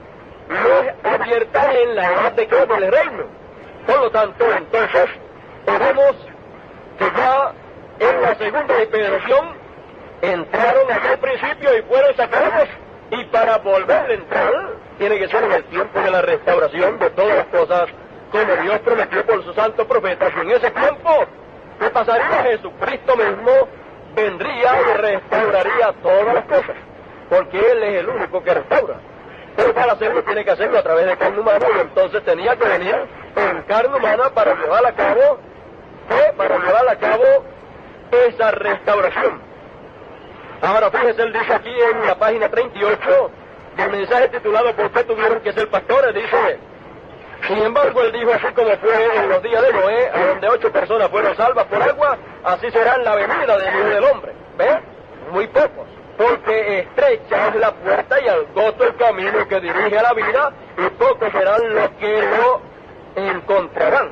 no es abierta en la edad de Cristo del reino. Por lo tanto, entonces, vemos que ya en la segunda dispensación entraron al principio y fueron sacados, y para volver a entrar tiene que ser en el tiempo de la restauración de todas las cosas, como Dios prometió por sus santos profetas. Y en ese tiempo, ¿qué pasaría? Jesucristo mismo vendría y restauraría todas las cosas, porque Él es el único que restaura. Pero para hacerlo tiene que hacerlo a través de carne humana, y entonces tenía que venir en carne humana para llevar a cabo, esa restauración. Ahora fíjese, él dice aquí en la página 38 del mensaje titulado ¿Por qué tuvieron que ser pastores? Dice: sin embargo, él dijo, así como fue en los días de Noé, a donde 8 personas fueron salvas por agua, así será en la venida del Hijo del Hombre. ¿Ves? Muy pocos. Porque estrecha es la puerta y angosto el camino que dirige a la vida, y pocos serán los que lo encontrarán.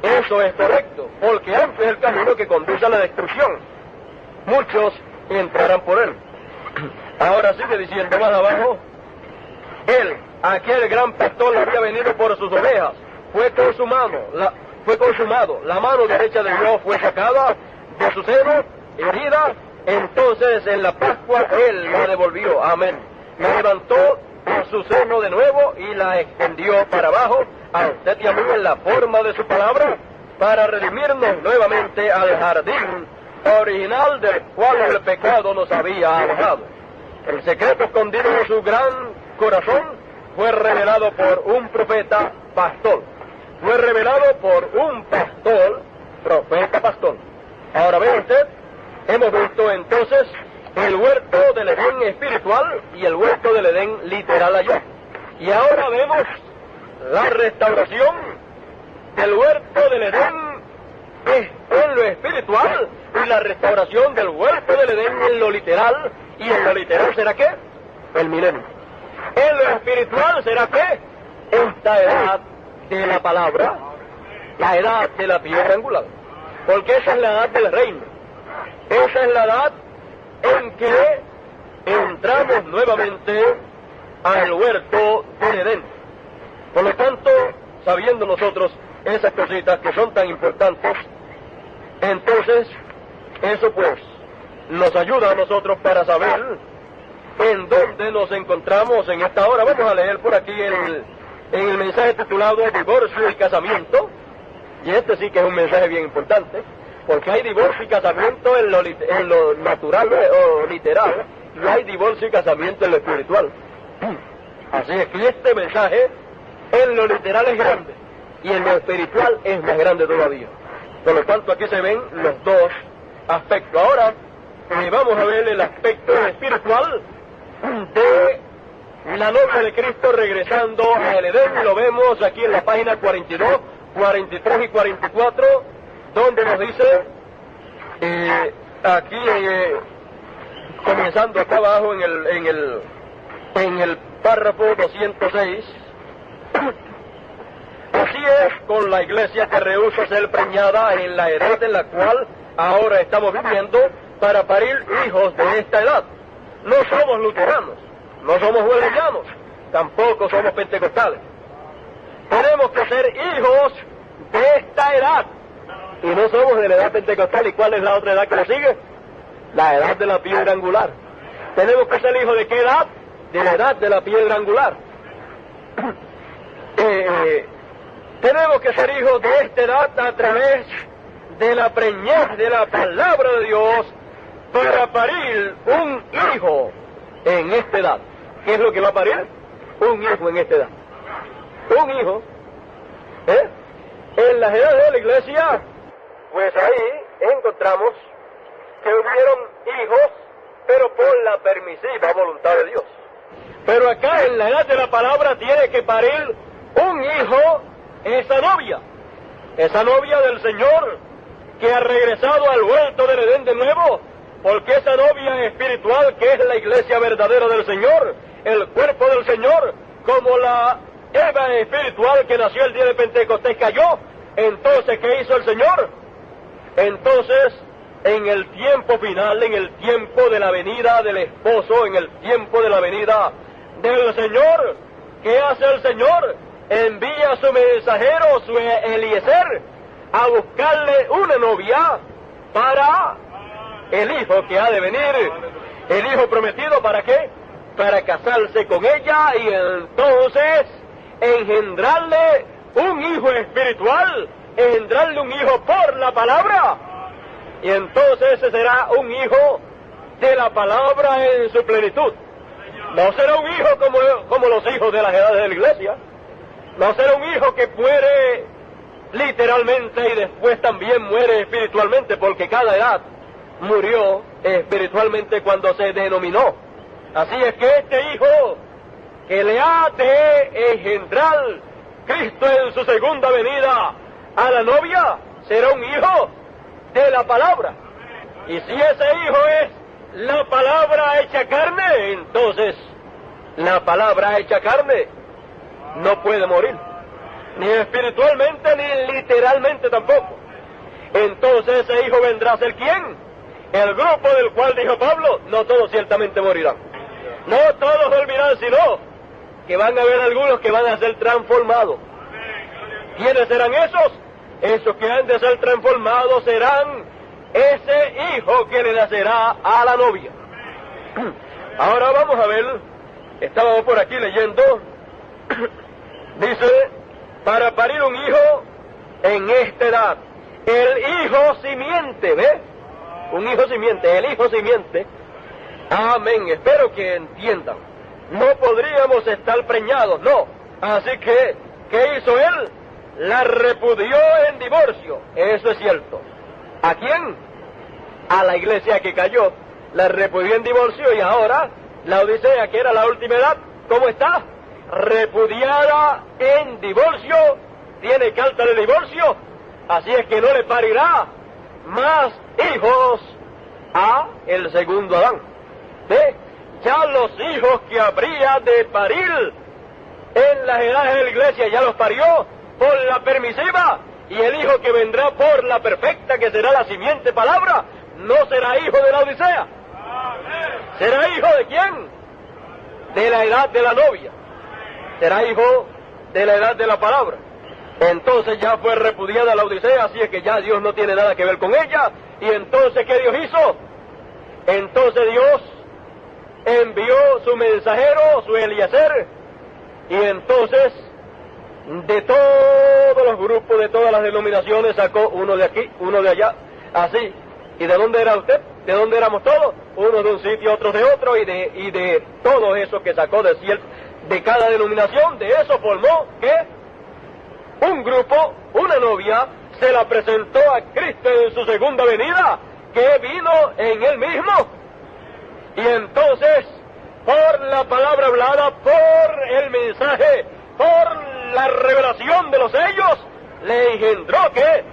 Eso es correcto, porque antes es el camino que conduce a la destrucción. Muchos entrarán por él. Ahora sigue diciendo más abajo: él, aquel gran pastor, había venido por sus ovejas. Fue consumado. La mano derecha de Dios fue sacada de su seno, herida. Entonces en la Pascua Él la devolvió. Amén. La levantó en su seno de nuevo y la extendió para abajo, a usted y a mí, en la forma de su palabra, para redimirnos nuevamente al jardín original del cual el pecado nos había alejado. El secreto escondido en su gran corazón fue revelado por un profeta pastor. Fue revelado por un pastor, profeta pastor. Ahora ve usted, hemos visto entonces el huerto del Edén espiritual y el huerto del Edén literal allá. Y ahora vemos la restauración del huerto del Edén en lo espiritual y la restauración del huerto del Edén en lo literal. ¿Y en lo literal será qué? El milenio. En lo espiritual será qué? Esta edad de la palabra, la edad de la piedra angular. Porque esa es la edad del reino. Esa es la edad en que entramos nuevamente al huerto del Edén. Por lo tanto, sabiendo nosotros esas cositas que son tan importantes, entonces eso pues nos ayuda a nosotros para saber en dónde nos encontramos en esta hora. Vamos a leer por aquí en el mensaje titulado Divorcio y Casamiento, y este sí que es un mensaje bien importante, porque hay divorcio y casamiento en lo natural o literal, y hay divorcio y casamiento en lo espiritual. Así es que este mensaje en lo literal es grande, y en lo espiritual es más grande todavía. Por lo tanto, aquí se ven los dos aspectos. Ahora vamos a ver el aspecto espiritual de la novia de Cristo regresando al Edén. Lo vemos aquí en la página 42, 43 y 44, donde nos dice, aquí comenzando acá abajo en el párrafo 206, así es con la iglesia que rehúsa ser preñada en la edad en la cual ahora estamos viviendo para parir hijos de esta edad. No somos luteranos, no somos wesleyanos, tampoco somos pentecostales. Tenemos que ser hijos de esta edad, y no somos de la edad pentecostal. ¿Y cuál es la otra edad que le sigue? La edad de la piedra angular. Tenemos que ser hijos de qué edad? De la edad de la piedra angular. Tenemos que ser hijos de esta edad a través de la preñez de la palabra de Dios para parir un hijo en esta edad. ¿Qué es lo que va a parir? Un hijo en esta edad. Un hijo En las edades de la iglesia, pues ahí encontramos que hubieron hijos, pero por la permisiva voluntad de Dios. Pero acá en la edad de la palabra tiene que parir un hijo esa novia del Señor, que ha regresado al huerto del Edén de nuevo, porque esa novia espiritual que es la iglesia verdadera del Señor, el cuerpo del Señor, como la Eva espiritual que nació el día de Pentecostés cayó. Entonces, ¿qué hizo el Señor? Entonces, en el tiempo final, en el tiempo de la venida del esposo, en el tiempo de la venida del Señor, ¿qué hace el Señor? Envía a su mensajero, su Eliezer, a buscarle una novia para el hijo que ha de venir, el hijo prometido. ¿Para qué? Para casarse con ella y entonces engendrarle un hijo espiritual, engendrarle un hijo por la palabra, y entonces ese será un hijo de la palabra en su plenitud. No será un hijo como los hijos de las edades de la iglesia, no será un hijo que muere literalmente y después también muere espiritualmente, porque cada edad murió espiritualmente cuando se denominó. Así es que este hijo que le ha de engendrar Cristo en su segunda venida a la novia, será un hijo de la palabra. Y si ese hijo es la palabra hecha carne, entonces la palabra hecha carne no puede morir, ni espiritualmente ni literalmente tampoco. Entonces ese hijo vendrá a ser ¿quién? El grupo del cual dijo Pablo, no todos ciertamente morirán, no todos dormirán, sino que van a haber algunos que van a ser transformados. ¿Quiénes serán esos? Esos que han de ser transformados serán ese hijo que le nacerá a la novia. Ahora vamos a ver, estábamos por aquí leyendo, dice, para parir un hijo en esta edad, el hijo simiente, ¿ve? Un hijo simiente, el hijo simiente. Amén, espero que entiendan. No podríamos estar preñados, no. Así que, ¿qué hizo él? La repudió en divorcio. Eso es cierto. ¿A quién? A la iglesia que cayó. La repudió en divorcio y ahora la Odisea, que era la última edad, ¿cómo está? Repudiada en divorcio. Tiene carta de divorcio. Así es que no le parirá más hijos a el segundo Adán. ¿Ve? Ya los hijos que habría de parir en las edades de la iglesia ya los parió por la permisiva, y el hijo que vendrá por la perfecta, que será la simiente palabra, no será hijo de la Odisea. ¿Será hijo de quién? De la edad de la novia. Será hijo de la edad de la palabra. Entonces ya fue repudiada la Odisea, así es que ya Dios no tiene nada que ver con ella. Y entonces, ¿qué Dios hizo? Entonces Dios envió su mensajero, su Eliezer, y entonces de todos los grupos, de todas las denominaciones, sacó uno de aquí, uno de allá, así. ¿Y de dónde era usted? ¿De dónde éramos todos? Unos de un sitio, otros de otro, y de todo eso que sacó de cada denominación, de eso formó, ¿qué? Un grupo, una novia, se la presentó a Cristo en su segunda venida, que vino en él mismo. Y entonces, por la palabra hablada, por el mensaje, por la revelación de los sellos, le engendró que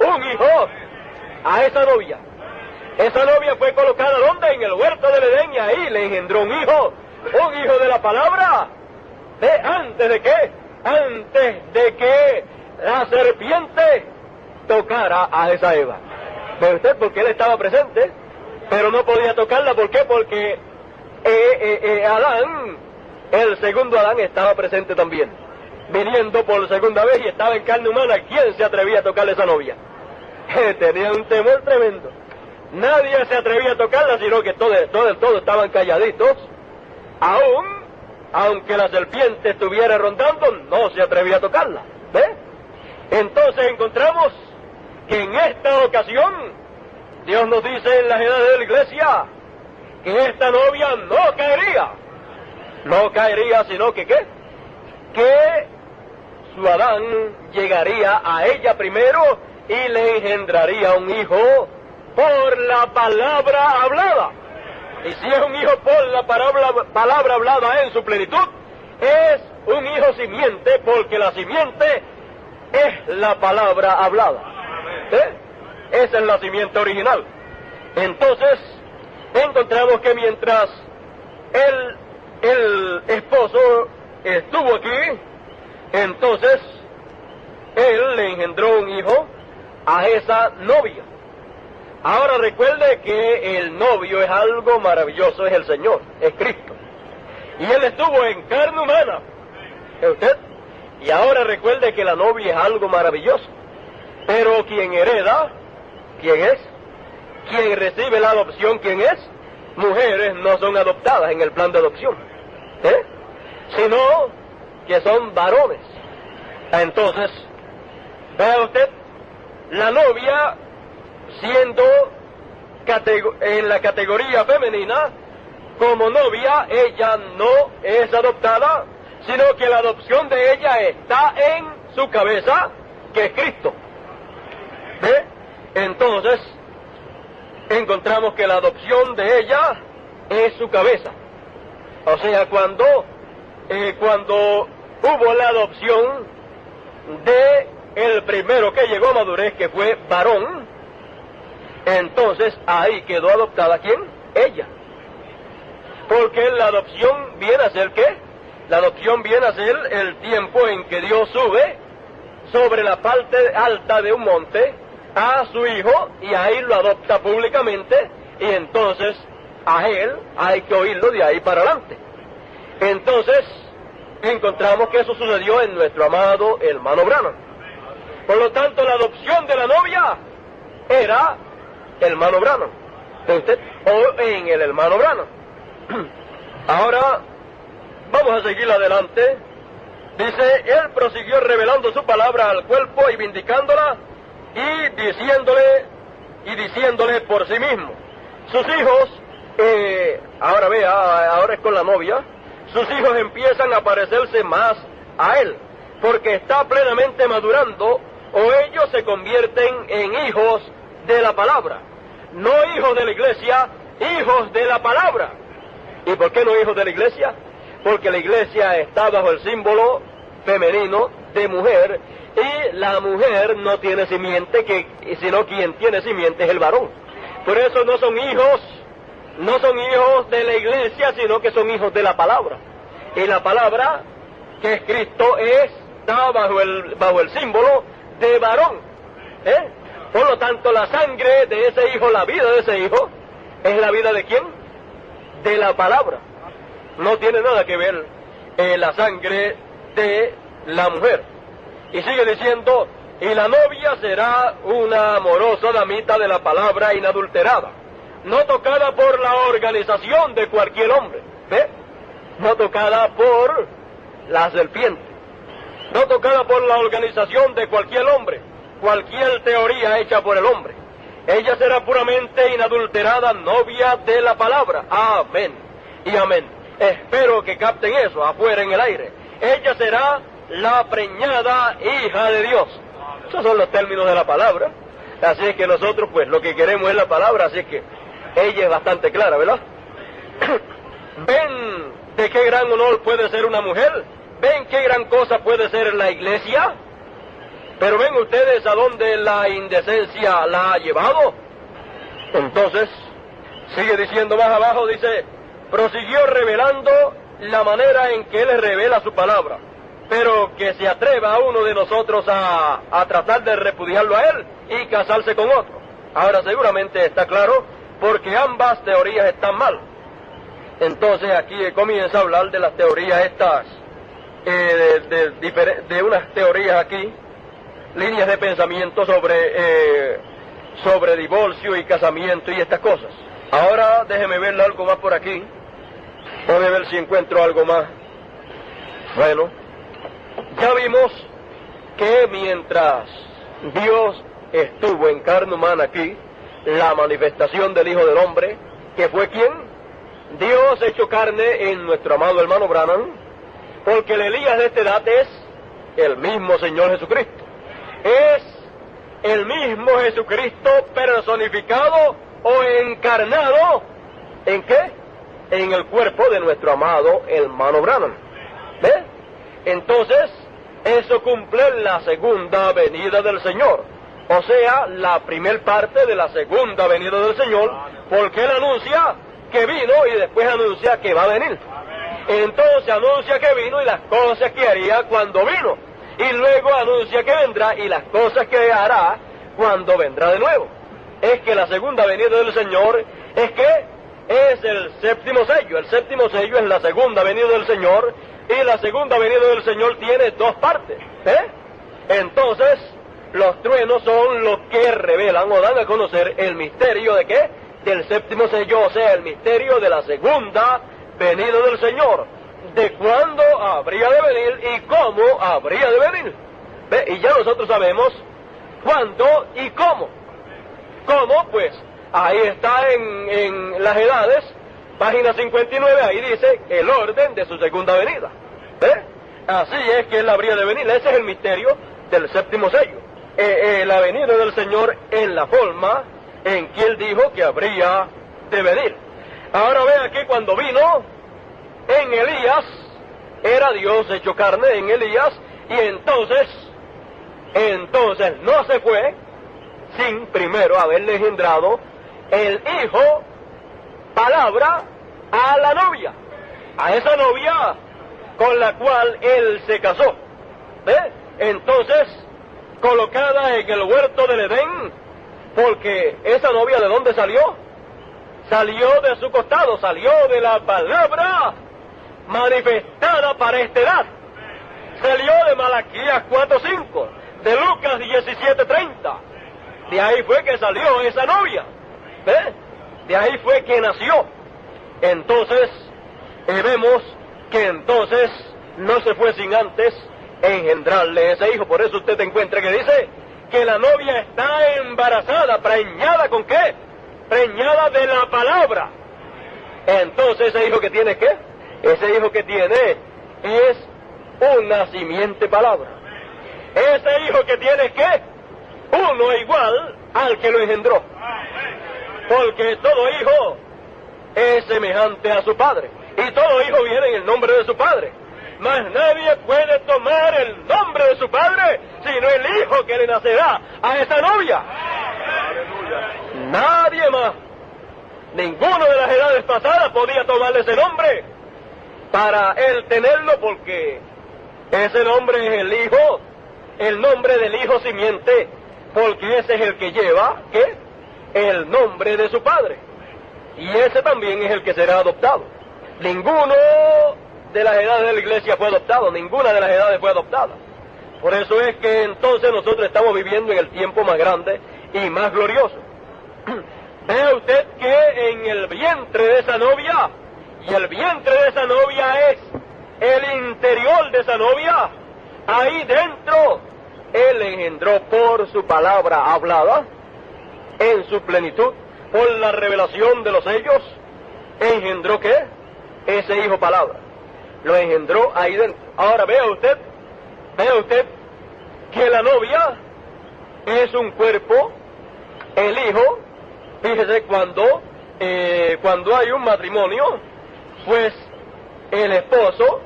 un hijo a esa novia. Esa novia fue colocada ¿dónde? En el huerto del Edén, y ahí le engendró un hijo de la palabra. ¿Antes de qué? Antes de que la serpiente tocara a esa Eva. ¿Ve usted? Porque él estaba presente, pero no podía tocarla. ¿Por qué? Porque Adán, el segundo Adán, estaba presente también, viniendo por segunda vez, y estaba en carne humana. ¿Quién se atrevía a tocarle a esa novia? Tenía un temor tremendo. Nadie se atrevía a tocarla, sino que todos estaban calladitos. Aunque la serpiente estuviera rondando, no se atrevía a tocarla. ¿Ve? Entonces encontramos que en esta ocasión Dios nos dice en las edades de la iglesia que esta novia no caería, sino que ¿qué? Que su Adán llegaría a ella primero y le engendraría un hijo por la palabra hablada. Y si es un hijo por la palabra hablada en su plenitud, es un hijo simiente, porque la simiente es la palabra hablada. Esa es la simiente original. Entonces, encontramos que mientras el esposo estuvo aquí, entonces él le engendró un hijo a esa novia. Ahora recuerde que el novio es algo maravilloso, es el Señor, es Cristo. Y Él estuvo en carne humana. ¿Es usted? Y ahora recuerde que la novia es algo maravilloso. Pero quien hereda, ¿quién es? Quien recibe la adopción, ¿quién es? Mujeres no son adoptadas en el plan de adopción, sino que son varones. Entonces, vea usted, la novia, siendo en la categoría femenina, como novia, ella no es adoptada, sino que la adopción de ella está en su cabeza, que es Cristo. Entonces, encontramos que la adopción de ella es su cabeza. O sea, cuando hubo la adopción de el primero que llegó a madurez, que fue varón, entonces ahí quedó adoptada, ¿quién? Ella. Porque la adopción viene a ser, ¿qué? La adopción viene a ser el tiempo en que Dios sube sobre la parte alta de un monte a su hijo, y ahí lo adopta públicamente, y entonces a él hay que oírlo de ahí para adelante. Entonces encontramos que eso sucedió en nuestro amado hermano Branham. Por lo tanto, la adopción de la novia era el hermano Branham, ¿ve usted? O en el hermano Branham. Ahora vamos a seguir adelante. Dice, él prosiguió revelando su palabra al cuerpo y vindicándola, y diciéndole por sí mismo. Sus hijos, ahora vea, ahora es con la novia, sus hijos empiezan a parecerse más a él, porque está plenamente madurando, o ellos se convierten en hijos de la palabra. No hijos de la iglesia, hijos de la palabra. ¿Y por qué no hijos de la iglesia? Porque la iglesia está bajo el símbolo femenino de mujer, y la mujer no tiene simiente, sino quien tiene simiente es el varón. Por eso no son hijos de la iglesia, sino que son hijos de la palabra. Y la palabra, que es Cristo, está bajo el símbolo de varón. Por lo tanto, la sangre de ese hijo, la vida de ese hijo, ¿es la vida de quién? De la palabra. No tiene nada que ver la sangre de la mujer. Y sigue diciendo, y la novia será una amorosa damita de la palabra inadulterada, no tocada por la organización de cualquier hombre, no tocada por la serpiente, no tocada por la organización de cualquier hombre, cualquier teoría hecha por el hombre. Ella será puramente inadulterada, novia de la palabra. Amén y amén. Espero que capten eso afuera en el aire. Ella será la preñada hija de Dios. Esos son los términos de la palabra. Así es que nosotros, pues, lo que queremos es la palabra, así es que ella es bastante clara, ¿verdad? ¿Ven de qué gran honor puede ser una mujer? ¿Ven qué gran cosa puede ser la iglesia? Pero ven ustedes a dónde la indecencia la ha llevado. Entonces, sigue diciendo más abajo, dice, prosiguió revelando la manera en que él revela su palabra, pero que se atreva a uno de nosotros a tratar de repudiarlo a él y casarse con otro. Ahora seguramente está claro, porque ambas teorías están mal. Entonces aquí comienza a hablar de las teorías estas, de unas teorías aquí, líneas de pensamiento sobre divorcio y casamiento y estas cosas. Ahora déjeme ver algo más por aquí. Voy a ver si encuentro algo más. Bueno, ya vimos que mientras Dios estuvo en carne humana aquí, la manifestación del Hijo del Hombre, que fue ¿quién? Dios hecho carne en nuestro amado hermano Branham, porque el Elías de esta edad es el mismo Señor Jesucristo. Es el mismo Jesucristo personificado o encarnado, ¿en qué? En el cuerpo de nuestro amado hermano Branham. ¿Ve? Entonces, eso cumple la segunda venida del Señor. O sea, la primer parte de la segunda venida del Señor, porque Él anuncia que vino y después anuncia que va a venir. Entonces anuncia que vino y las cosas que haría cuando vino. Y luego anuncia que vendrá y las cosas que hará cuando vendrá de nuevo. Es que la segunda venida del Señor es que es el séptimo sello. El séptimo sello es la segunda venida del Señor, y la segunda venida del Señor tiene dos partes. Entonces, los truenos son los que revelan o dan a conocer el misterio de ¿qué? Del séptimo sello, o sea, el misterio de la segunda venida del Señor, de cuándo habría de venir y cómo habría de venir. ¿Ve? Y ya nosotros sabemos cuándo y cómo. ¿Cómo? Pues ahí está en las edades, página 59, ahí dice el orden de su segunda venida. ¿Ve? Así es que Él habría de venir. Ese es el misterio del séptimo sello. La venida del Señor en la forma en que Él dijo que habría de venir. Ahora vea que cuando vino en Elías, era Dios hecho carne en Elías, y entonces no se fue sin primero haberle engendrado el Hijo, palabra, a la novia, a esa novia con la cual Él se casó. ¿Ve? Entonces, colocada en el huerto del Edén, porque esa novia ¿de dónde salió? Salió de su costado, salió de la palabra manifestada para esta edad. Salió de Malaquías 4:5, de Lucas 17:30. De ahí fue que salió esa novia. ¿Ve? De ahí fue que nació. Entonces, vemos que entonces no se fue sin antes engendrarle ese hijo. Por eso usted encuentra que dice que la novia está embarazada, preñada ¿con qué? Preñada de la palabra. Entonces, ¿ese hijo que tiene qué? Ese hijo que tiene es una simiente palabra. Ese hijo que tiene qué? Uno igual al que lo engendró. Porque todo hijo es semejante a su padre, y todo hijo viene en el nombre de su padre. Mas nadie puede tomar el nombre de su padre sino el hijo que le nacerá a esa novia. Nadie más. Ninguno de las edades pasadas podía tomarle ese nombre para él tenerlo, porque ese nombre es el hijo, el nombre del hijo simiente, porque ese es el que lleva, ¿qué? El nombre de su padre. Y ese también es el que será adoptado. Ninguno de las edades de la iglesia fue adoptado, ninguna de las edades fue adoptada. Por eso es que entonces nosotros estamos viviendo en el tiempo más grande y más glorioso. Vea usted que en el vientre de esa novia, y el vientre de esa novia es el interior de esa novia, ahí dentro Él engendró por su palabra hablada, en su plenitud, por la revelación de los sellos, engendró ¿qué? Ese hijo palabra. Lo engendró ahí dentro. Ahora vea usted que la novia es un cuerpo, el hijo, fíjese, cuando hay un matrimonio, pues el esposo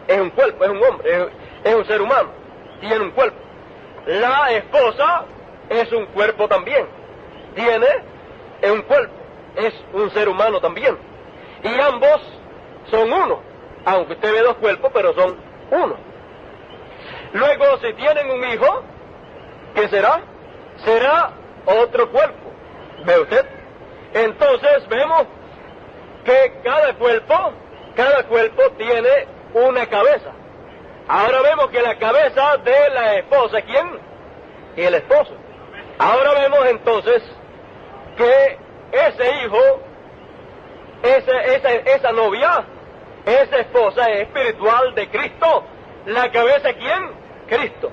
es un cuerpo, es un hombre, es un ser humano, tiene un cuerpo. La esposa es un cuerpo también, es un cuerpo, es un ser humano también. Y ambos son uno, aunque usted ve dos cuerpos, pero son uno. Luego, si tienen un hijo, ¿qué será? Será otro cuerpo. ¿Ve usted? Entonces vemos que cada cuerpo tiene una cabeza. Ahora vemos que la cabeza de la esposa, ¿quién? El esposo. Ahora vemos entonces que ese hijo, esa novia, esa esposa es espiritual de Cristo. ¿La cabeza quién? Cristo.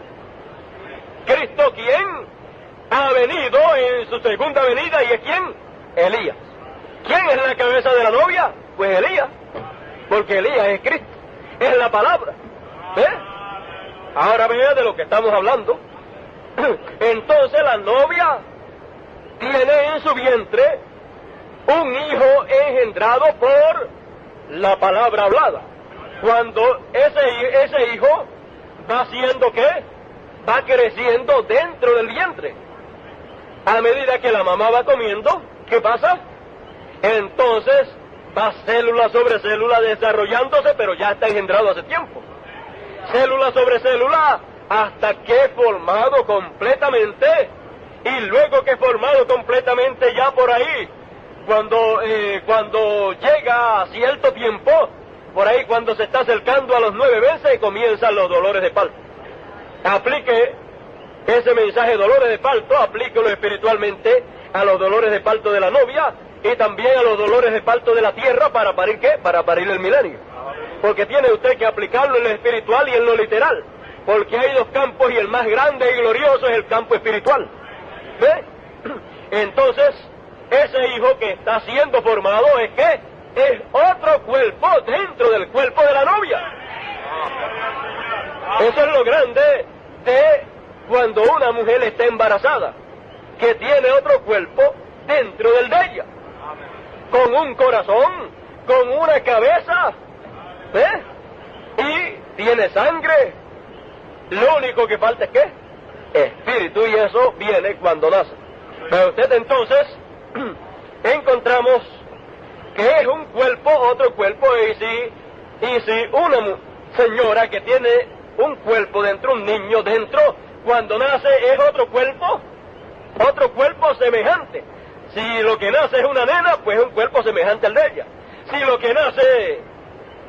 ¿Cristo quién? Ha venido en su segunda venida, ¿y es quién? Elías. ¿Quién es la cabeza de la novia? Pues Elías, porque Elías es Cristo, es la palabra. ¿Ve? Ahora vea de lo que estamos hablando. Entonces la novia tiene en su vientre un hijo engendrado por la palabra hablada. Cuando ese hijo va haciendo ¿qué? Va creciendo dentro del vientre. A medida que la mamá va comiendo, ¿qué pasa? Entonces va célula sobre célula desarrollándose, pero ya está engendrado hace tiempo. Célula sobre célula, hasta que es formado completamente, y luego que es formado completamente ya por ahí, cuando llega a cierto tiempo, por ahí cuando se está acercando a los 9 meses, comienzan los dolores de parto. Aplique ese mensaje de dolores de parto, aplíquelo espiritualmente a los dolores de parto de la novia y también a los dolores de parto de la tierra. ¿Para parir qué? Para parir el milenio. Porque tiene usted que aplicarlo en lo espiritual y en lo literal. Porque hay 2 campos y el más grande y glorioso es el campo espiritual. ¿Ve? Entonces, ese hijo que está siendo formado es que es otro cuerpo dentro del cuerpo de la novia. Eso es lo grande de cuando una mujer está embarazada, que tiene otro cuerpo dentro del de ella, con un corazón, con una cabeza, ¿ves? Y tiene sangre. Lo único que falta es ¿qué? Espíritu, y eso viene cuando nace. Pero usted entonces encontramos que es un cuerpo, otro cuerpo, y si una señora que tiene un cuerpo dentro, un niño dentro, cuando nace es otro cuerpo semejante. Si lo que nace es una nena, pues es un cuerpo semejante al de ella. Si lo que nace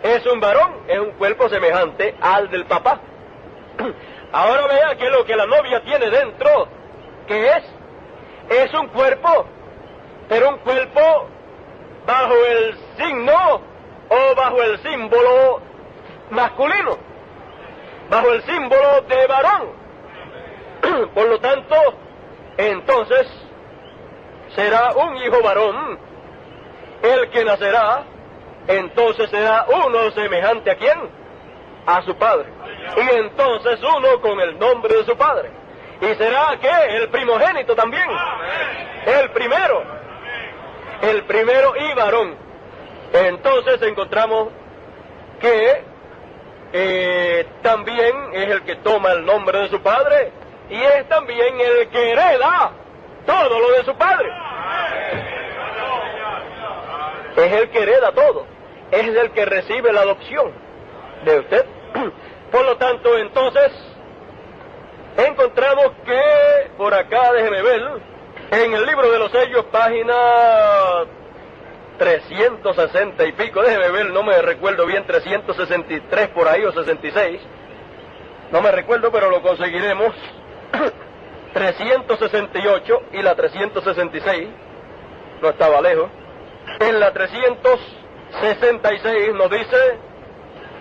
es un varón, es un cuerpo semejante al del papá. Ahora vea que lo que la novia tiene dentro, ¿qué es? Es un cuerpo, pero un cuerpo bajo el signo o bajo el símbolo masculino, bajo el símbolo de varón. Por lo tanto, entonces será un hijo varón el que nacerá. Entonces será uno semejante ¿a quién? A su padre. Y entonces uno con el nombre de su padre. Y será ¿qué? El primogénito también. El primero y varón. Entonces encontramos que también es el que toma el nombre de su padre y es también el que hereda todo lo de su padre. Es el que hereda todo, es el que recibe la adopción de usted. Por lo tanto, entonces, encontramos que, por acá, déjeme ver, en el libro de los sellos, página 360 y pico, déjeme ver, no me recuerdo bien, 363 por ahí o 66, no me recuerdo, pero lo conseguiremos. 368 y la 366, no estaba lejos. En la 366 nos dice: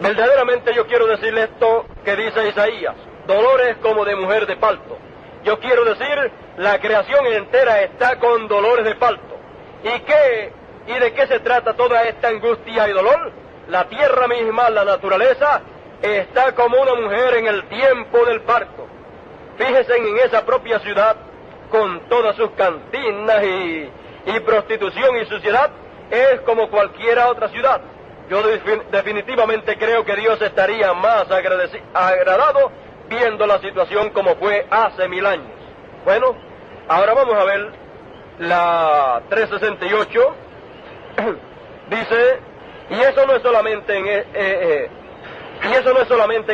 verdaderamente yo quiero decirle esto que dice Isaías, dolores como de mujer de parto. Yo quiero decir, la creación entera está con dolores de parto. ¿Y de qué se trata toda esta angustia y dolor? La tierra misma, la naturaleza, está como una mujer en el tiempo del parto. Fíjense en esa propia ciudad, con todas sus cantinas y prostitución y suciedad, es como cualquiera otra ciudad. Yo definitivamente creo que Dios estaría más agradado viendo la situación como fue hace 1000 años. Bueno, ahora vamos a ver la 368. Dice, y eso no es solamente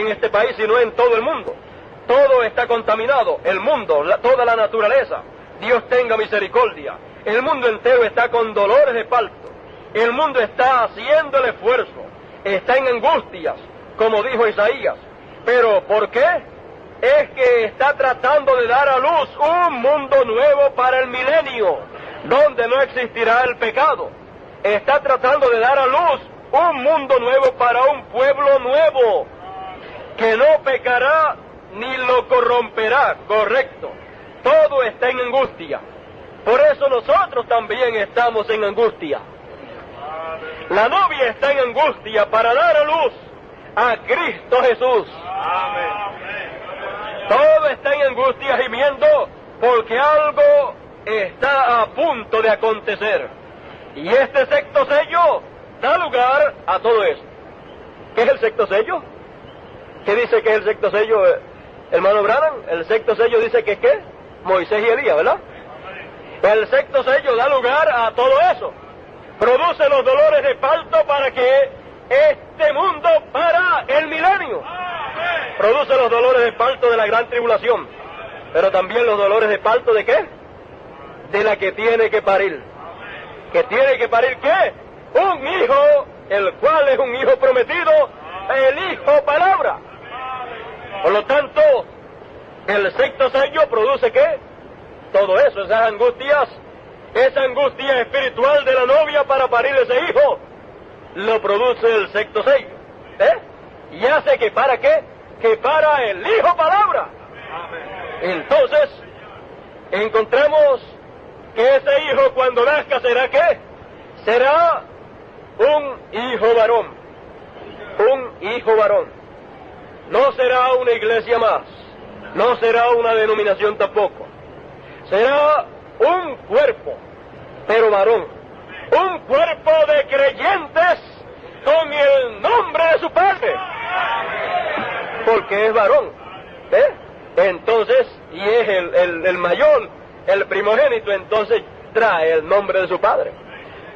en este país, sino en todo el mundo. Todo está contaminado, el mundo, toda la naturaleza. Dios tenga misericordia. El mundo entero está con dolores de parto. El mundo está haciendo el esfuerzo, está en angustias, como dijo Isaías. ¿Pero por qué? Es que está tratando de dar a luz un mundo nuevo para el milenio, donde no existirá el pecado. Está tratando de dar a luz un mundo nuevo para un pueblo nuevo, que no pecará ni lo corromperá, correcto. Todo está en angustia. Por eso nosotros también estamos en angustia. La novia está en angustia para dar a luz a Cristo Jesús. Amén. Todo está en angustia, gimiendo, porque algo está a punto de acontecer. Y este sexto sello da lugar a todo esto. ¿Qué es el sexto sello? ¿Qué dice que es el sexto sello, hermano Branham? El sexto sello dice que es ¿qué? Moisés y Elías, ¿verdad? El sexto sello da lugar a todo eso. Produce los dolores de parto para que este mundo para el milenio. Produce los dolores de parto de la gran tribulación. Pero también los dolores de parto ¿de qué? De la que tiene que parir. ¿Que tiene que parir qué? Un hijo, el cual es un hijo prometido, el hijo palabra. Por lo tanto, el sexto sello produce ¿qué? Todo eso, esas angustias, esa angustia espiritual de la novia para parir ese hijo, lo produce el sexto sello. Y hace que para ¿qué? Que para el hijo palabra. Entonces, encontramos que ese hijo cuando nazca será ¿qué? Será un hijo varón. Un hijo varón. No será una iglesia más. No será una denominación tampoco. Será un cuerpo, pero varón. Un cuerpo de creyentes con el nombre de su padre. Porque es varón. Entonces, y es el mayor, el primogénito, entonces trae el nombre de su padre.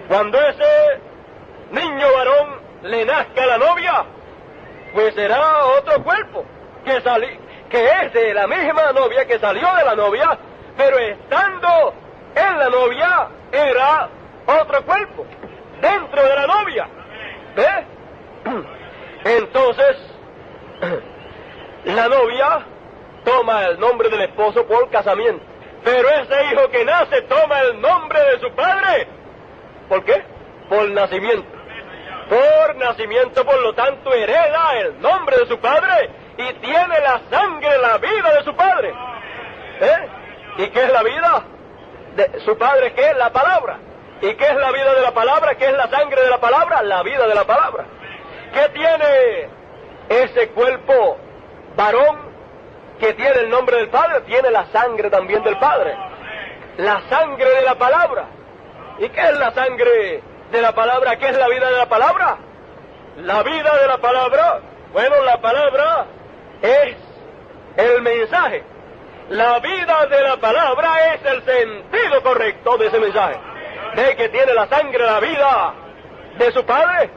Cuando ese niño varón le nazca a la novia, pues será otro cuerpo, que es de la misma novia, que salió de la novia, pero estando en la novia, era otro cuerpo, dentro de la novia. Entonces, la novia toma el nombre del esposo por casamiento, pero ese hijo que nace toma el nombre de su padre. ¿Por qué? Por nacimiento. Por nacimiento, por lo tanto, hereda el nombre de su padre y tiene la sangre, la vida de su padre. ¿Y qué es la vida de su padre? ¿Qué es la palabra? ¿Y qué es la vida de la palabra? ¿Qué es la sangre de la palabra? La vida de la palabra. ¿Qué tiene ese cuerpo varón que tiene el nombre del Padre? Tiene la sangre también del Padre. La sangre de la palabra. ¿Y qué es la sangre de la palabra? ¿Qué es la vida de la palabra? La vida de la palabra, bueno, la palabra es el mensaje. La vida de la palabra es el sentido correcto de ese mensaje. De que tiene la sangre, la vida de su Padre,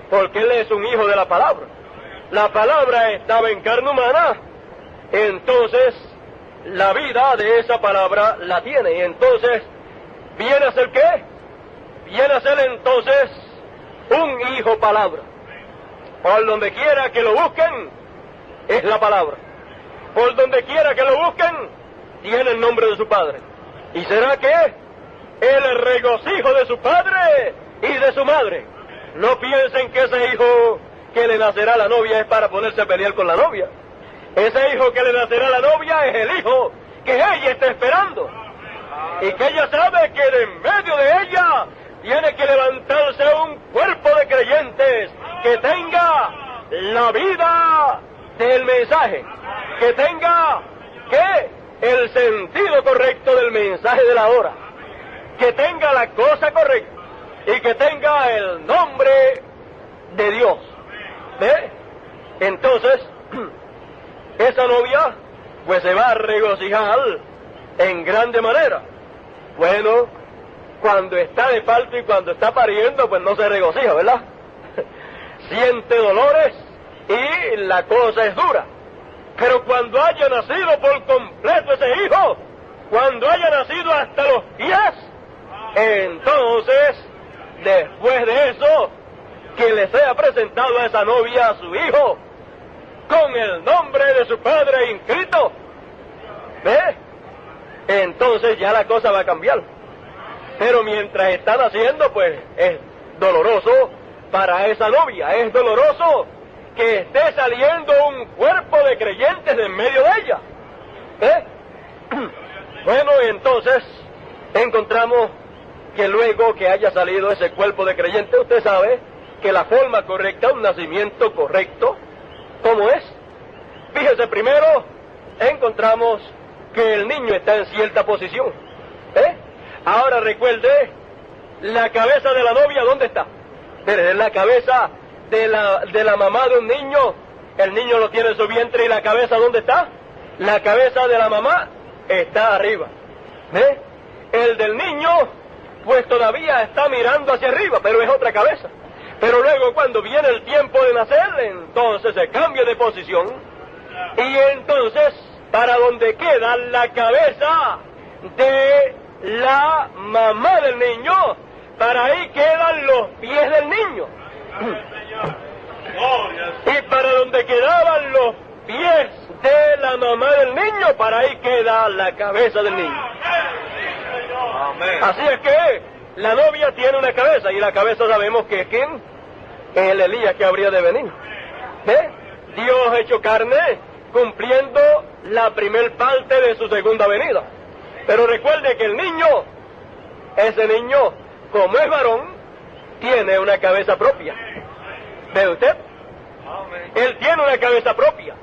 porque Él es un hijo de la palabra. La palabra estaba en carne humana, entonces la vida de esa palabra la tiene. Y entonces, ¿viene a ser qué? Viene a ser entonces un hijo palabra. Por donde quiera que lo busquen, es la palabra. Por donde quiera que lo busquen, tiene el nombre de su Padre. ¿Y será que el regocijo de su padre y de su madre? No piensen que ese hijo que le nacerá a la novia es para ponerse a pelear con la novia. Ese hijo que le nacerá a la novia es el hijo que ella está esperando. Y que ella sabe que de en medio de ella tiene que levantarse un cuerpo de creyentes que tenga la vida del mensaje, que tenga el sentido correcto del mensaje de la hora, que tenga la cosa correcta y que tenga el nombre de Dios. Entonces, esa novia pues se va a regocijar en grande manera. Bueno, cuando está de parto y cuando está pariendo, pues no se regocija, ¿verdad? Siente dolores y la cosa es dura. Pero cuando haya nacido por completo ese hijo, cuando haya nacido hasta los pies, entonces, después de eso, que le sea presentado a esa novia a su hijo, con el nombre de su padre inscrito, entonces ya la cosa va a cambiar. Pero mientras está naciendo, pues es doloroso para esa novia, es doloroso que esté saliendo un cuerpo de creyentes en medio de ella. Bueno, entonces encontramos que luego que haya salido ese cuerpo de creyentes, usted sabe que la forma correcta, un nacimiento correcto, ¿cómo es? Fíjese, primero encontramos que el niño está en cierta posición. Ahora recuerde, la cabeza de la novia, ¿dónde está? Desde la cabeza de la mamá de un niño, el niño lo tiene en su vientre, y la cabeza, ¿dónde está? La cabeza de la mamá está arriba. El del niño, pues todavía está mirando hacia arriba, pero es otra cabeza. Pero luego cuando viene el tiempo de nacer, entonces se cambia de posición, y entonces, para donde queda la cabeza de la mamá del niño, para ahí quedan los pies del niño. Y para donde quedaban los pies de la mamá del niño, para ahí queda la cabeza del niño. Así es que la novia tiene una cabeza, y la cabeza sabemos que es ¿quién? El Elías que habría de venir. Dios hecho carne, cumpliendo la primer parte de su segunda venida. Pero recuerde que el niño, ese niño, como es varón, tiene una cabeza propia. ¿Ve usted? Él tiene una cabeza propia.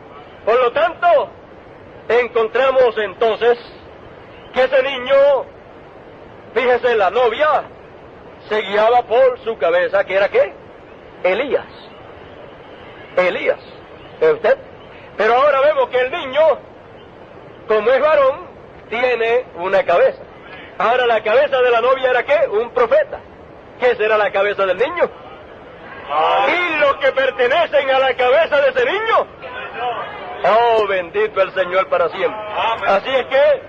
Por lo tanto, encontramos entonces que ese niño, fíjese, la novia se guiaba por su cabeza, que era ¿qué? Elías. ¿Ve usted? Pero ahora vemos que el niño, como es varón, tiene una cabeza. Ahora la cabeza de la novia era ¿qué? Un profeta. ¿Qué será la cabeza del niño? Y los que pertenecen a la cabeza de ese niño. Oh, bendito el Señor para siempre. Así es que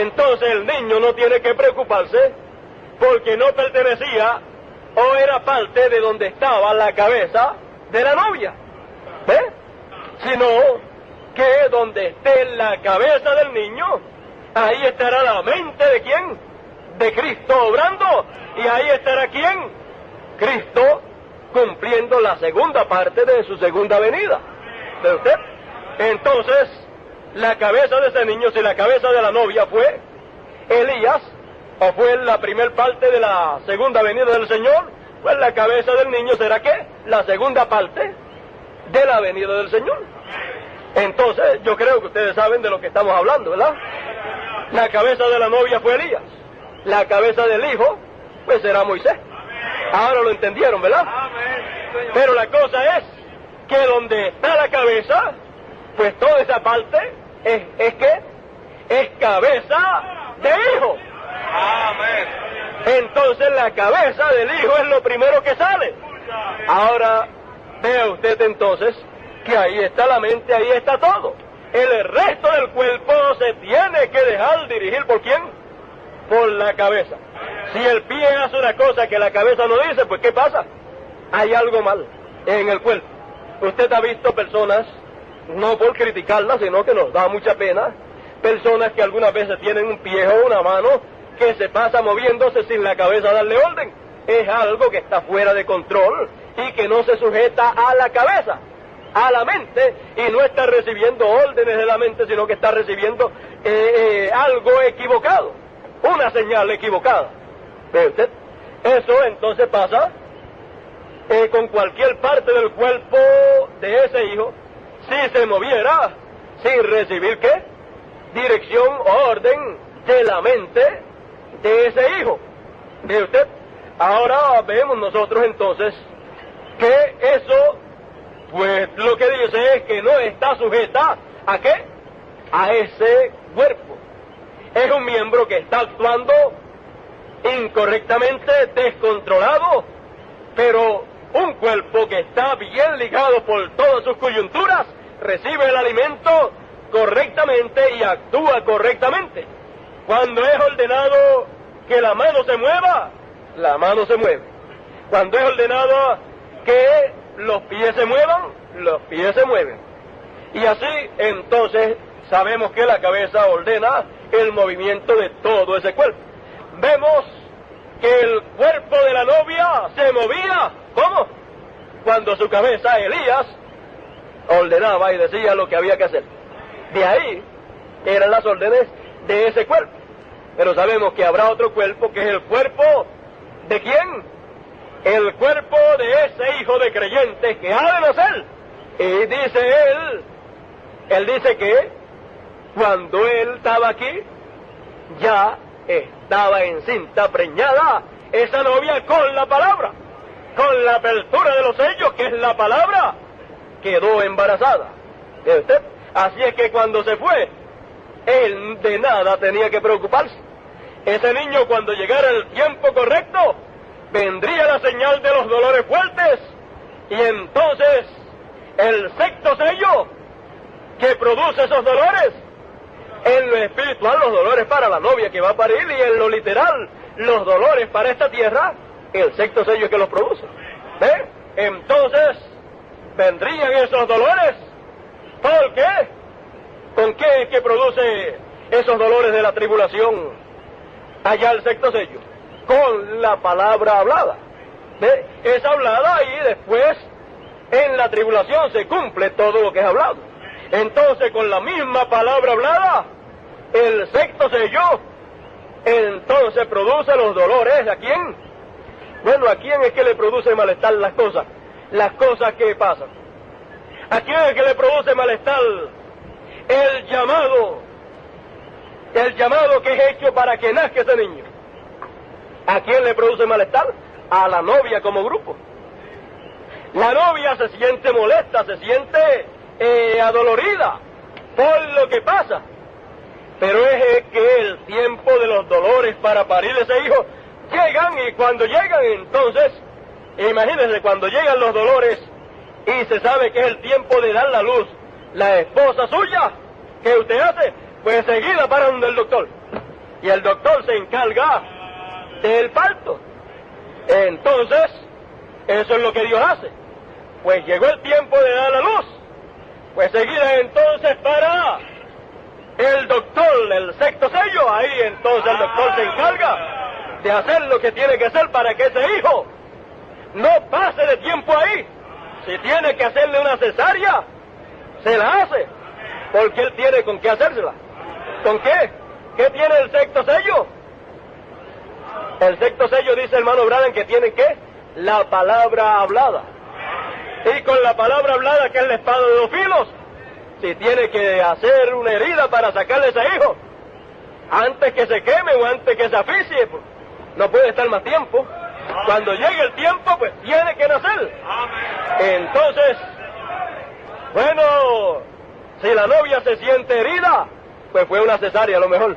entonces el niño no tiene que preocuparse, porque no pertenecía o era parte de donde estaba la cabeza de la novia. Sino que donde esté la cabeza del niño, ahí estará la mente de ¿quién? De Cristo obrando. Y ahí estará ¿quién? Cristo cumpliendo la segunda parte de su segunda venida. ¿Ve usted? Entonces, la cabeza de ese niño, si la cabeza de la novia fue Elías, o fue la primer parte de la segunda venida del Señor, pues la cabeza del niño será ¿qué? La segunda parte de la venida del Señor. Entonces, yo creo que ustedes saben de lo que estamos hablando, ¿verdad? La cabeza de la novia fue Elías. La cabeza del hijo, pues será Moisés. Ahora lo entendieron, ¿verdad? Pero la cosa es que donde está la cabeza, pues toda esa parte es ¿qué? Es cabeza de hijo. Entonces la cabeza del hijo es lo primero que sale. Ahora, vea usted entonces que ahí está la mente, ahí está todo. El resto del cuerpo se tiene que dejar dirigir ¿por quién? Por la cabeza. Si el pie hace una cosa que la cabeza no dice, pues ¿qué pasa? Hay algo mal en el cuerpo. Usted ha visto personas, no por criticarlas, sino que nos da mucha pena, personas que algunas veces tienen un pie o una mano que se pasa moviéndose sin la cabeza darle orden. Es algo que está fuera de control y que no se sujeta a la cabeza, a la mente, y no está recibiendo órdenes de la mente, sino que está recibiendo algo equivocado, una señal equivocada. ¿Ve usted? Eso entonces pasa con cualquier parte del cuerpo de ese hijo, si se moviera sin recibir ¿qué? Dirección o orden de la mente de ese hijo. ¿Ve usted? Ahora vemos nosotros entonces que eso, pues lo que dice es que no está sujeta ¿a qué? A ese cuerpo. Es un miembro que está actuando incorrectamente, descontrolado, pero un cuerpo que está bien ligado por todas sus coyunturas, recibe el alimento correctamente y actúa correctamente. Cuando es ordenado que la mano se mueva, la mano se mueve. Cuando es ordenado que los pies se muevan, los pies se mueven. Y así, entonces, sabemos que la cabeza ordena el movimiento de todo ese cuerpo. Vemos que el cuerpo de la novia se movía. ¿Cómo? Cuando su cabeza, Elías, ordenaba y decía lo que había que hacer. De ahí eran las órdenes de ese cuerpo. Pero sabemos que habrá otro cuerpo, que es el cuerpo ¿de quién? el cuerpo de ese hijo de creyentes que ha de nacer. Y dice él dice que cuando él estaba aquí, ya estaba encinta, preñada, esa novia con la palabra, con la apertura de los sellos, que es la palabra, quedó embarazada. ¿Ve usted? Así es que cuando se fue, él de nada tenía que preocuparse. Ese niño, cuando llegara el tiempo correcto, vendría la señal de los dolores fuertes, y entonces el sexto sello que produce esos dolores, en lo espiritual los dolores para la novia que va a parir, y en lo literal los dolores para esta tierra, el sexto sello que los produce. ¿Ve? Entonces vendrían esos dolores. ¿Por qué? ¿Con qué es que produce esos dolores de la tribulación allá el sexto sello? Con la palabra hablada. ¿Ve? Es hablada y después en la tribulación se cumple todo lo que es hablado. Entonces con la misma palabra hablada, el sexto sello entonces produce los dolores. ¿A quién? Bueno, ¿a quién es que le produce malestar las cosas que pasan? ¿A quién es que le produce malestar el llamado que es hecho para que nazca ese niño? ¿A quién le produce malestar? A la novia como grupo. La novia se siente molesta, se siente adolorida por lo que pasa, pero es que el tiempo de los dolores para parir ese hijo llegan, y cuando llegan, entonces, imagínense, cuando llegan los dolores y se sabe que es el tiempo de dar la luz, la esposa suya, ¿qué usted hace? Pues seguida para donde el doctor, y el doctor se encarga del parto. Entonces, eso es lo que Dios hace. Pues llegó el tiempo de dar la luz, pues seguida entonces para el doctor, el sexto sello, ahí entonces el doctor se encarga de hacer lo que tiene que hacer para que ese hijo no pase de tiempo ahí. Si tiene que hacerle una cesárea, se la hace, porque él tiene con qué hacérsela. ¿Con qué? ¿Qué tiene el sexto sello? El sexto sello, dice el hermano Branham, que tiene ¿qué? La palabra hablada. Y con la palabra hablada, que es la espada de dos filos, si tiene que hacer una herida para sacarle a ese hijo, antes que se queme o antes que se asfixie, pues, no puede estar más tiempo. Cuando llegue el tiempo, pues tiene que nacer. Entonces, bueno, si la novia se siente herida, pues fue una cesárea a lo mejor.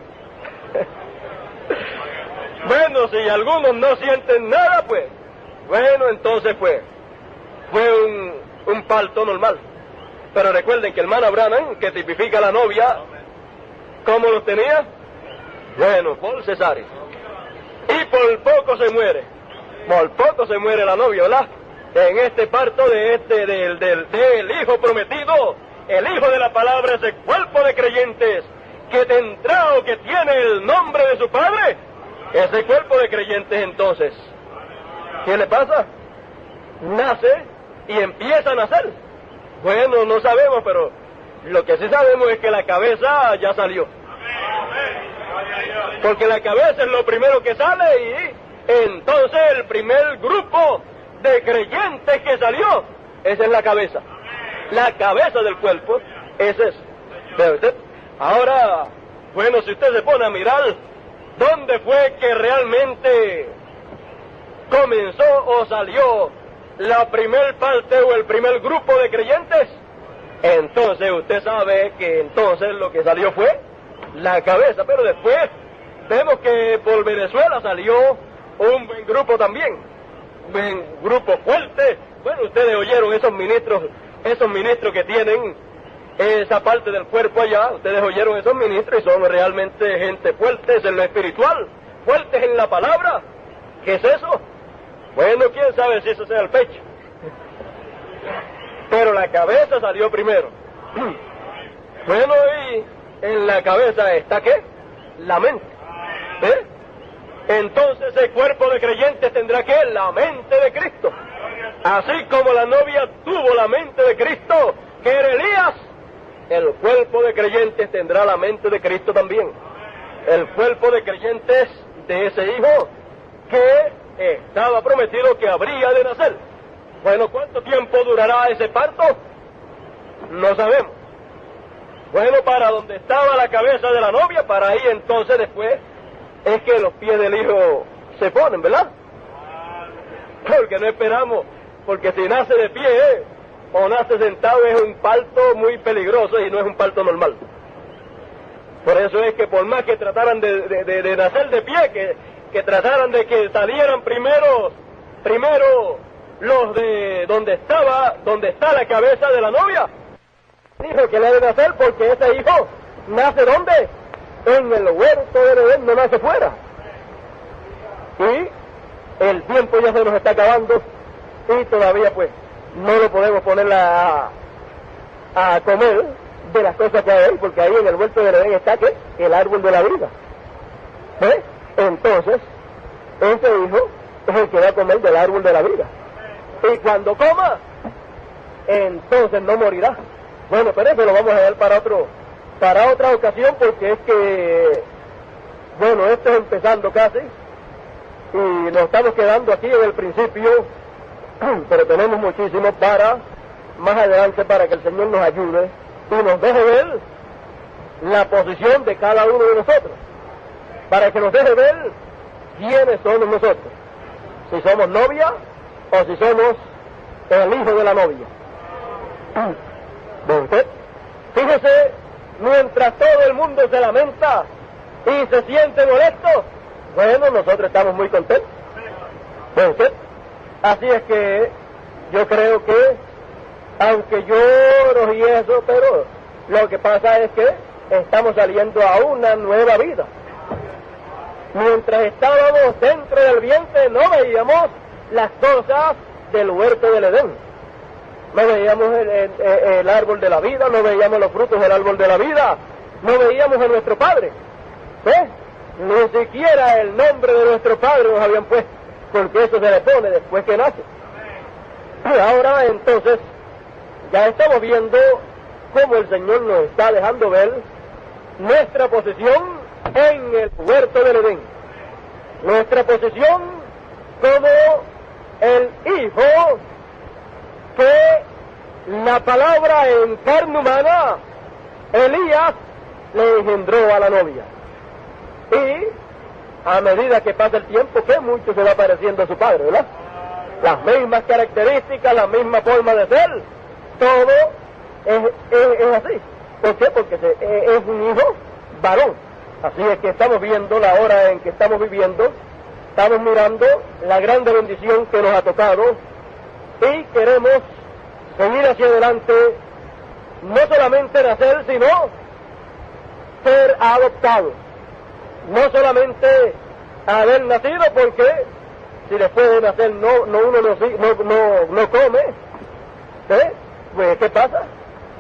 Bueno, si algunos no sienten nada, pues, bueno, entonces fue un parto normal. Pero recuerden que el hermano Branham, que tipifica a la novia, ¿cómo los tenía? Bueno, por cesárea. Y por poco se muere. Por poco se muere la novia, ¿verdad? En este parto del hijo prometido, el hijo de la palabra, ese cuerpo de creyentes que tendrá o que tiene el nombre de su padre. Ese cuerpo de creyentes, entonces, ¿qué le pasa? Nace y empieza a nacer. Bueno, no sabemos, pero lo que sí sabemos es que la cabeza ya salió. Porque la cabeza es lo primero que sale, y entonces el primer grupo de creyentes que salió, esa es la cabeza. La cabeza del cuerpo es eso. ¿Ve usted? Ahora, bueno, si usted se pone a mirar dónde fue que realmente comenzó o salió la primer parte o el primer grupo de creyentes, entonces usted sabe que entonces lo que salió fue la cabeza. Pero después vemos que por Venezuela salió un buen grupo también, un buen grupo fuerte. Bueno, ustedes oyeron esos ministros que tienen esa parte del cuerpo allá, ustedes oyeron esos ministros y son realmente gente fuertes en lo espiritual, fuertes en la palabra. ¿Qué es eso? Bueno, quién sabe si eso sea el pecho. Pero la cabeza salió primero. Bueno, y en la cabeza está ¿qué? La mente. ¿Eh? Entonces el cuerpo de creyentes tendrá ¿qué? La mente de Cristo. Así como la novia tuvo la mente de Cristo, que era Elías, el cuerpo de creyentes tendrá la mente de Cristo también. El cuerpo de creyentes de ese hijo que estaba prometido que habría de nacer. Bueno, ¿cuánto tiempo durará ese parto? No sabemos. Bueno, para donde estaba la cabeza de la novia, para ahí entonces después es que los pies del hijo se ponen, ¿verdad? Porque no esperamos, porque si nace de pie o nace sentado es un parto muy peligroso y no es un parto normal. Por eso es que por más que trataran de nacer de pie, que trataran de que salieran primero los de donde está la cabeza de la novia, dijo que le debe nacer porque ese hijo nace ¿dónde? En el huerto del Edén, no nace fuera. Y el tiempo ya se nos está acabando y todavía pues no lo podemos poner a comer de las cosas que hay ahí, porque ahí en el huerto del Edén está ¿qué? El árbol de la vida. ¿Ves? Entonces, ese hijo es el que va a comer del árbol de la vida. Y cuando coma, entonces no morirá. Bueno, pero eso lo vamos a ver para otra ocasión, porque es que, bueno, esto es empezando casi, y nos estamos quedando aquí en el principio, pero tenemos muchísimo para más adelante, para que el Señor nos ayude y nos deje ver la posición de cada uno de nosotros, para que nos deje ver quiénes somos nosotros, si somos novia o si somos el hijo de la novia. ¿Ve usted? Fíjese, mientras todo el mundo se lamenta y se siente molesto, bueno, nosotros estamos muy contentos. ¿Ve usted? Así es que yo creo que, aunque lloro y eso, pero lo que pasa es que estamos saliendo a una nueva vida. Mientras estábamos dentro del vientre no veíamos las cosas del huerto del Edén. No veíamos el árbol de la vida, no veíamos los frutos del árbol de la vida, no veíamos a nuestro Padre. ¿Ves? Ni siquiera el nombre de nuestro Padre nos habían puesto, porque eso se le pone después que nace. Y ahora entonces ya estamos viendo cómo el Señor nos está dejando ver nuestra posición en el huerto del Edén. Nuestra posición como el Hijo que la palabra en carne humana, Elías, le engendró a la novia. Y a medida que pasa el tiempo, que mucho se va pareciendo a su padre, ¿verdad? Las mismas características, la misma forma de ser, todo es así. ¿Por qué? Porque es un hijo varón. Así es que estamos viendo la hora en que estamos viviendo, estamos mirando la grande bendición que nos ha tocado y queremos seguir hacia adelante, no solamente nacer, sino ser adoptados. No solamente haber nacido, porque si después de nacer uno no come, ¿eh? Pues ¿qué pasa?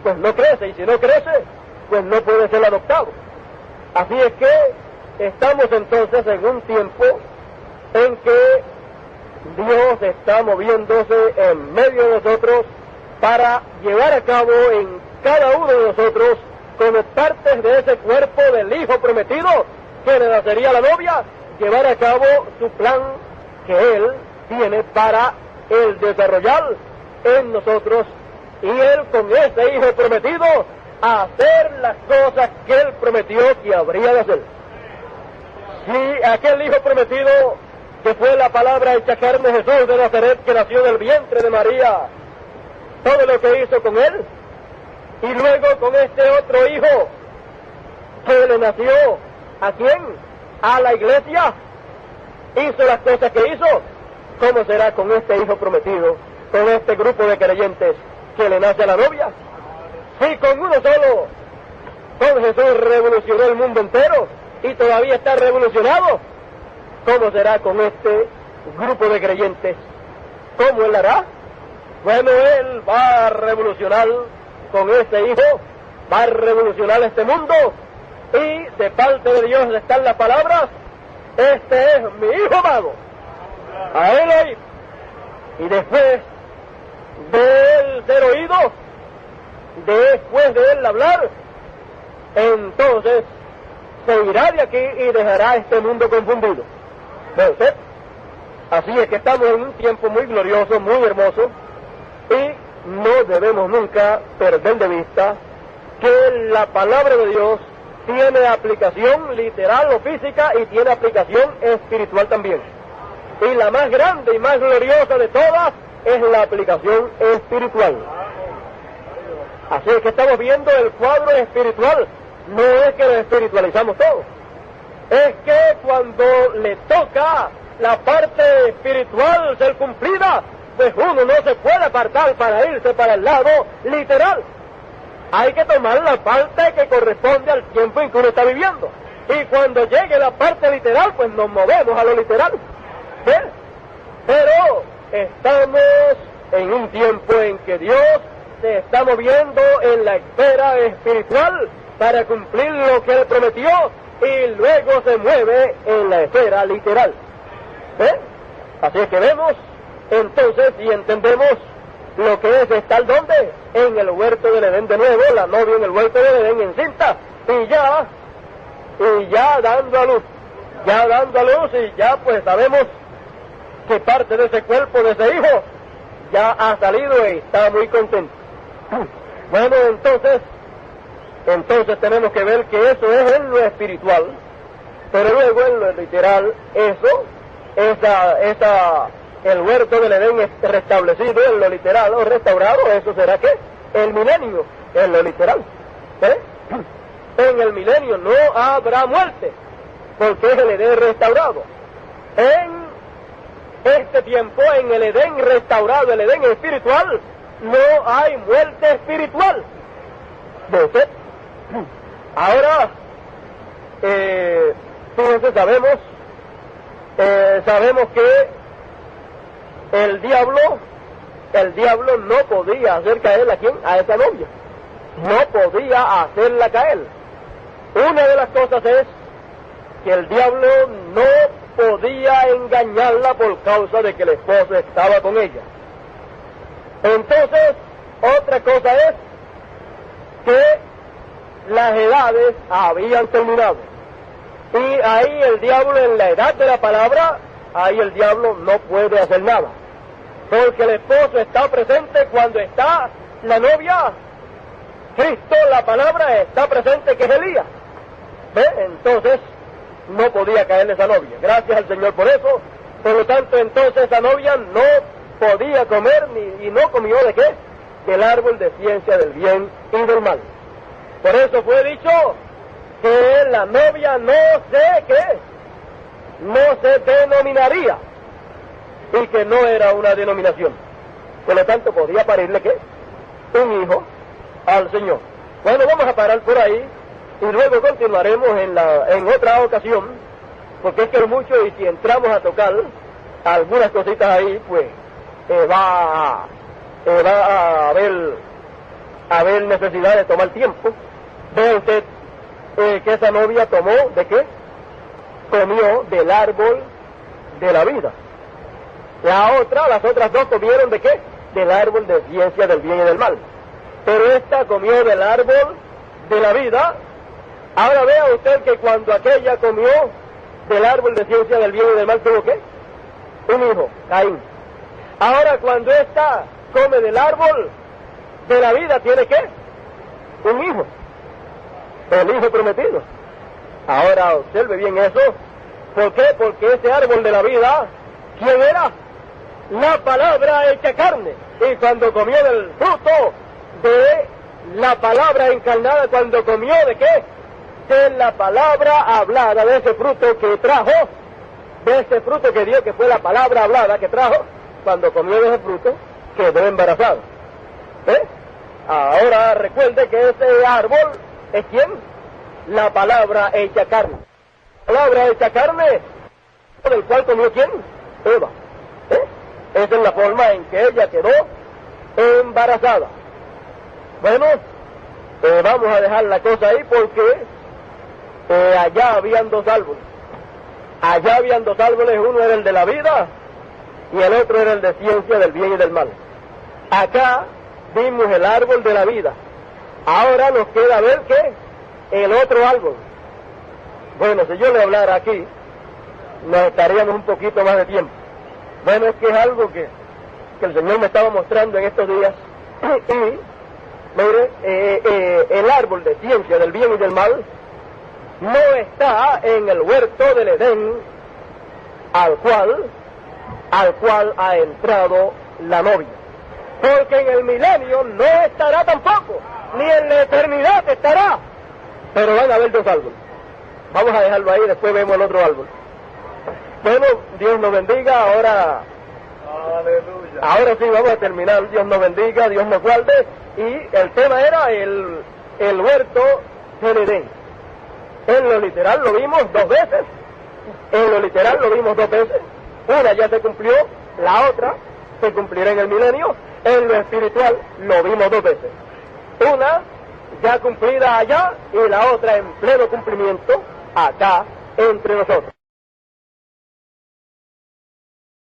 Pues no crece, y si no crece, pues no puede ser adoptado. Así es que estamos entonces en un tiempo en que Dios está moviéndose en medio de nosotros para llevar a cabo en cada uno de nosotros, como partes de ese cuerpo del Hijo prometido que le nacería a la novia, llevar a cabo su plan que Él tiene para el desarrollar en nosotros, y Él con ese Hijo prometido hacer las cosas que Él prometió que habría de hacer. Si aquel Hijo prometido, que fue la palabra hecha carne, Jesús de Nazaret, que nació del vientre de María, todo lo que hizo con Él, y luego con este otro Hijo que le nació, ¿a quién? A la iglesia, hizo las cosas que hizo. ¿Cómo será con este Hijo prometido, con este grupo de creyentes que le nace a la novia? Si con uno solo, con Jesús revolucionó el mundo entero y todavía está revolucionado, ¿cómo será con este grupo de creyentes? ¿Cómo Él hará? Bueno, Él va a revolucionar con este Hijo, va a revolucionar este mundo, y de parte de Dios están las palabras: este es mi Hijo amado, a Él oír. Y después de Él ser oído, después de Él hablar, entonces se irá de aquí y dejará este mundo confundido. ¿Ve usted? Así es que estamos en un tiempo muy glorioso, muy hermoso, y no debemos nunca perder de vista que la palabra de Dios tiene aplicación literal o física y tiene aplicación espiritual también. Y la más grande y más gloriosa de todas es la aplicación espiritual. Así es que estamos viendo el cuadro espiritual. No es que lo espiritualizamos todo. Es que cuando le toca la parte espiritual ser cumplida, pues uno no se puede apartar para irse para el lado literal. Hay que tomar la parte que corresponde al tiempo en que uno está viviendo. Y cuando llegue la parte literal, pues nos movemos a lo literal. ¿Sí? Pero estamos en un tiempo en que Dios se está moviendo en la esfera espiritual para cumplir lo que Él prometió y luego se mueve en la esfera literal. Así es que vemos entonces y entendemos lo que es estar donde, en el huerto del Edén de nuevo, la novia en el huerto del Edén encinta, y ya dando a luz, y ya pues sabemos que parte de ese cuerpo, de ese hijo, ya ha salido y está muy contento. Bueno, entonces tenemos que ver que eso es en lo espiritual, pero luego en lo literal, el huerto del Edén restablecido en lo literal o restaurado, eso será ¿qué? El milenio, en lo literal. En el milenio no habrá muerte, porque es el Edén restaurado. En este tiempo, en el Edén restaurado, el Edén espiritual, no hay muerte espiritual. Entonces, ahora, fíjense, sabemos que el diablo no podía hacer caer a esa novia. No podía hacerla caer. Una de las cosas es que el diablo no podía engañarla por causa de que el esposo estaba con ella. Entonces, otra cosa es que las edades habían terminado. Y ahí el diablo, en la edad de la palabra, ahí el diablo no puede hacer nada. Porque el esposo está presente cuando está la novia. Cristo, la palabra, está presente, que es Elías. Entonces, no podía caerle esa novia. Gracias al Señor por eso. Por lo tanto, entonces esa novia no podía comer y no comió ¿de qué? Del árbol de ciencia del bien y del mal. Por eso fue dicho que la novia no se denominaría y que no era una denominación. Por lo tanto, podía parirle ¿qué? Un hijo al Señor. Bueno, vamos a parar por ahí y luego continuaremos en otra ocasión, porque es que mucho, y si entramos a tocar algunas cositas ahí, pues va a haber necesidad de tomar tiempo. Ve usted que esa novia tomó ¿de qué? Comió del árbol de la vida. Las otras dos comieron ¿de qué? Del árbol de ciencia del bien y del mal. Pero esta comió del árbol de la vida. Ahora vea usted que cuando aquella comió del árbol de ciencia del bien y del mal, ¿tuvo qué? Un hijo, Caín. Ahora cuando esta come del árbol de la vida, ¿tiene qué? Un hijo. El hijo prometido. Ahora observe bien eso. ¿Por qué? Porque ese árbol de la vida, ¿quién era? La palabra hecha carne. Y cuando comió del fruto de la palabra encarnada, cuando comió ¿de qué? De la palabra hablada, de ese fruto que trajo, de ese fruto que dio, que fue la palabra hablada que trajo, cuando comió de ese fruto, quedó embarazada. Ahora recuerde que ese árbol es ¿quién? La palabra hecha carne. La palabra hecha carne, del cual comió ¿quién? Eva. Esa es la forma en que ella quedó embarazada. Bueno, vamos a dejar la cosa ahí porque allá habían dos árboles. Allá habían dos árboles, uno era el de la vida y el otro era el de ciencia del bien y del mal. Acá vimos el árbol de la vida. Ahora nos queda ver que el otro árbol. Bueno, si yo le hablara aquí, nos estaríamos un poquito más de tiempo. Bueno, es que es algo que el Señor me estaba mostrando en estos días. Y, mire, el árbol de ciencia del bien y del mal no está en el huerto del Edén al cual ha entrado la novia. Porque en el milenio no estará tampoco, ni en la eternidad estará. Pero van a haber dos árboles. Vamos a dejarlo ahí, después vemos el otro árbol. Bueno, Dios nos bendiga. Ahora sí vamos a terminar. Dios nos bendiga, Dios nos guarde. Y el tema era el huerto del Edén. En lo literal lo vimos 2 veces. Una ya se cumplió, la otra se cumplirá en el milenio. En lo espiritual lo vimos 2 veces. Una ya cumplida allá y la otra en pleno cumplimiento acá entre nosotros.